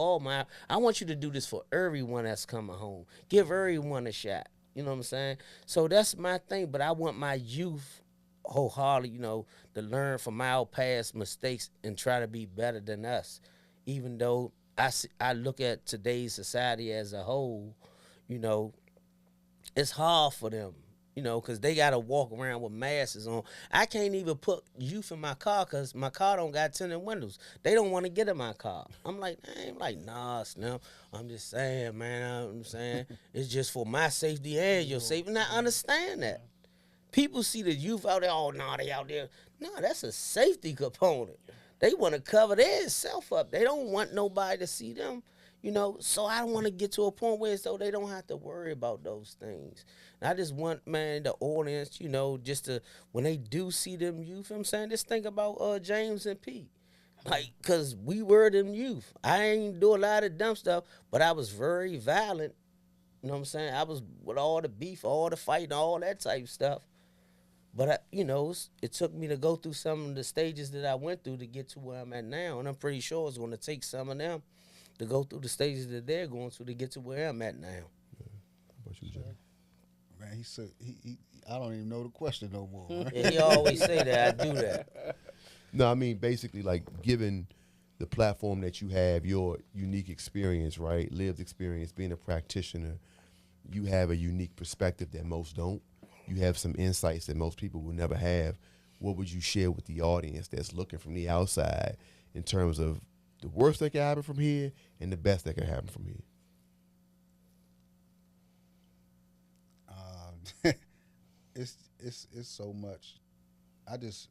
I want you to do this for everyone that's coming home. Give everyone a shot. You know what I'm saying? So that's my thing, but I want my youth wholeheartedly, to learn from our past mistakes and try to be better than us. Even though I look at today's society as a whole, it's hard for them, because they got to walk around with masks on. I can't even put youth in my car because my car don't got tinted windows. They don't want to get in my car. I'm like, nah, Slim. I'm just saying, man. I'm saying it's just for my safety and your safety. And I understand that. People see the youth out there, oh, no, they out there. No, that's a safety component. They want to cover their self up. They don't want nobody to see them. So I don't want to get to a point where so they don't have to worry about those things. And I just want, man, the audience, just to, when they do see them youth, I'm saying, just think about James and Pete. Like, because we were them youth. I ain't do a lot of dumb stuff, but I was very violent. You know what I'm saying? I was with all the beef, all the fighting, all that type of stuff. But, it took me to go through some of the stages that I went through to get to where I'm at now. And I'm pretty sure it's going to take some of them to go through the stages that they're going through to get to where I'm at now. How about you, Jay? Man, he said he I don't even know the question no more. Man. Yeah, he always say that. I do that. No, I mean, basically, like, given the platform that you have, your unique experience, right, lived experience, being a practitioner, you have a unique perspective that most don't. You have some insights that most people will never have. What would you share with the audience that's looking from the outside in terms of the worst that can happen from here and the best that can happen from here? It's so much. I just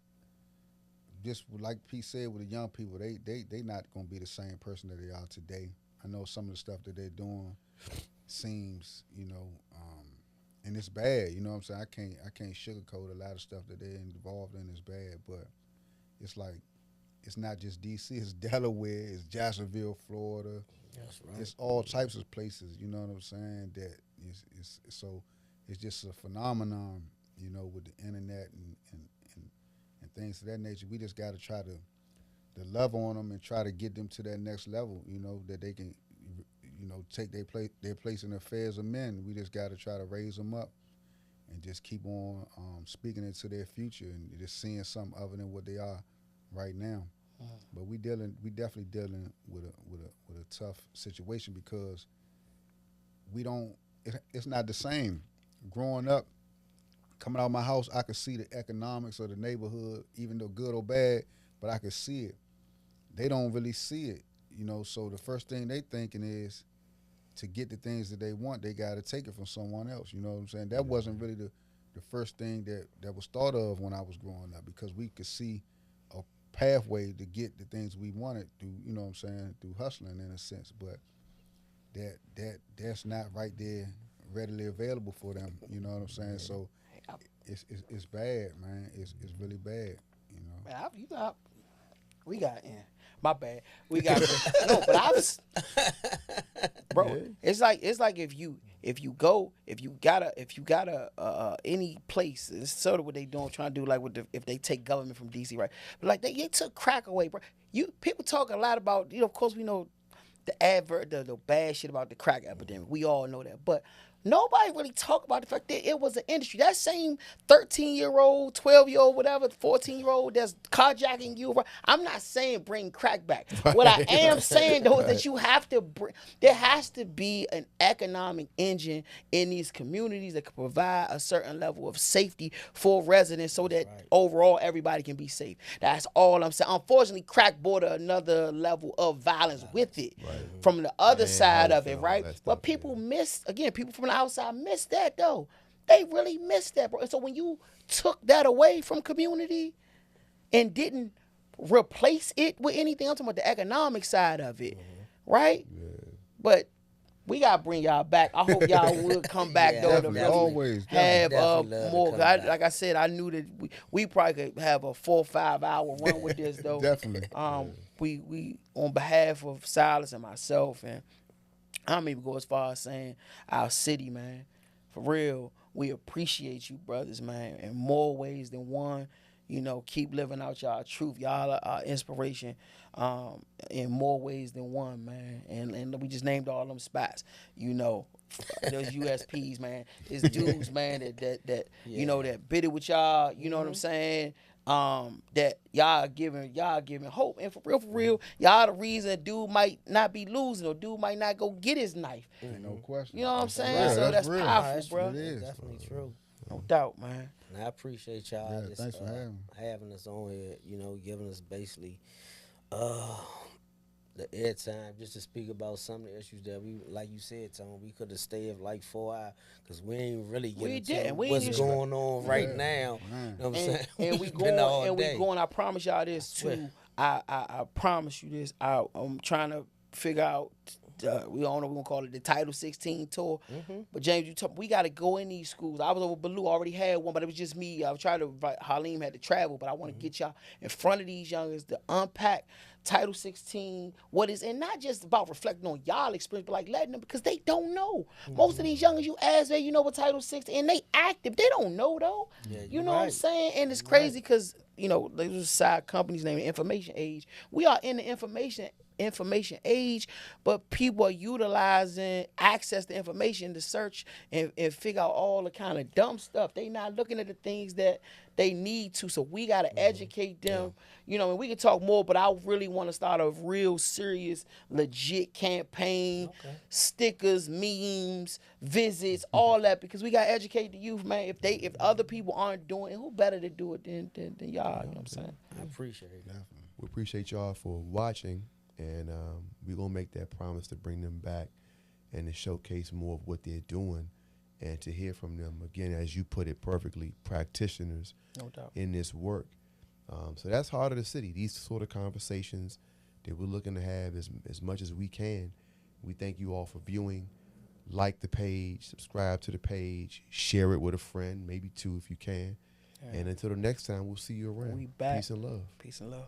like Pete said with the young people, they not gonna be the same person that they are today. I know some of the stuff that they're doing seems, and it's bad. You know what I'm saying? I can't sugarcoat a lot of stuff that they're involved in is bad, but it's like it's not just DC. It's Delaware. It's Jacksonville, Florida. That's right. It's all types of places. You know what I'm saying? That is so. It's just a phenomenon, with the internet and things of that nature. We just got to try to love on them and try to get them to that next level, that they can, take their place in the affairs of men. We just got to try to raise them up and just keep on speaking into their future and just seeing something other than what they are right now. But we definitely dealing with a tough situation because it's not the same. Growing up, coming out of my house, I could see the economics of the neighborhood, even though good or bad, but I could see it. They don't really see it, so the first thing they thinking is to get the things that they want, they got to take it from someone else, you know what I'm saying? That wasn't really the first thing that was thought of when I was growing up because we could see a pathway to get the things we wanted through, you know what I'm saying, through hustling in a sense. But that's not right there readily available for them. You know what I'm saying? So it's bad, man. It's really bad. You know. Man, we got my bad. We got no, but I was, bro. Yeah. It's like if you got any place, it's sort of what they doing, trying to do, like if they take government from DC, right? But like they took crack away, bro. People talk a lot about, of course we know the bad shit about the crack epidemic. We all know that, but nobody really talk about the fact that it was an industry. That same 13-year-old, 12-year-old, whatever, 14-year-old that's carjacking you. I'm not saying bring crack back. What I am saying, though, is that you have to there has to be an economic engine in these communities that can provide a certain level of safety for residents so that overall everybody can be safe. That's all I'm saying. Unfortunately, crack brought another level of violence with it from the other side of it, right? But people people from the outside missed that, though. They really missed that, bro. And so when you took that away from community and didn't replace it with anything, I'm talking about the economic side of it, right? Yeah. But we gotta bring y'all back. I hope y'all would come back, though. Definitely, to really always. have more. Like I said, I knew that we probably could have a 4 or 5 hour run with this, though. Definitely. We on behalf of Silas and myself, and I'm even go as far as saying our city, man, for real, we appreciate you, brothers, man, in more ways than one. Keep living out y'all truth. Y'all are our inspiration in more ways than one, man. And we just named all them spots. Those USPs, man. It's dudes, man, that that bidded with y'all. You know what I'm saying? That y'all giving hope, and for real, y'all the reason dude might not be losing or dude might not go get his knife. Ain't no question. You know what I'm saying? Yeah, So that's real. powerful, bro. It is. Definitely true. No doubt, man. And I appreciate y'all Yeah, thanks for having us on here, giving us basically the airtime just to speak about some of the issues that we, like you said, Tom, we could have stayed like 4 hours because we ain't really getting to what's going on right now. You know what I'm saying? And we going. I promise y'all this too. I promise you this. I'm trying to figure out. We don't know. We're gonna call it the Title 16 tour. But James, we got to go in these schools. I was over Baloo, already had one, but it was just me. I was trying to invite Halim, had to travel, but I want to get y'all in front of these youngers to unpack Title 16, what is, and not just about reflecting on y'all experience, but like letting them, because they don't know. Most of these youngers you ask, you know what Title 16, and they active. They don't know, though. Yeah, you know what I'm saying? And it's crazy because, there's a side company's name, Information Age. We are in the information age, but people are utilizing access to information to search and figure out all the kind of dumb stuff. They not looking at the things that they need to. So we got to educate them. And we can talk more, but I really want to start a real serious, legit campaign, stickers, memes, visits, all that, because we got to educate the youth, man. If other people aren't doing it, who better to do it than y'all? You know what I'm saying? I appreciate it. Definitely. We appreciate y'all for watching. And we're going to make that promise to bring them back and to showcase more of what they're doing and to hear from them, again, as you put it perfectly, practitioners in this work. So that's Heart of the City, these sort of conversations that we're looking to have as much as we can. We thank you all for viewing. Like the page, subscribe to the page, share it with a friend, maybe two if you can. Yeah. And until the next time, we'll see you around. We back. Peace and love. Peace and love.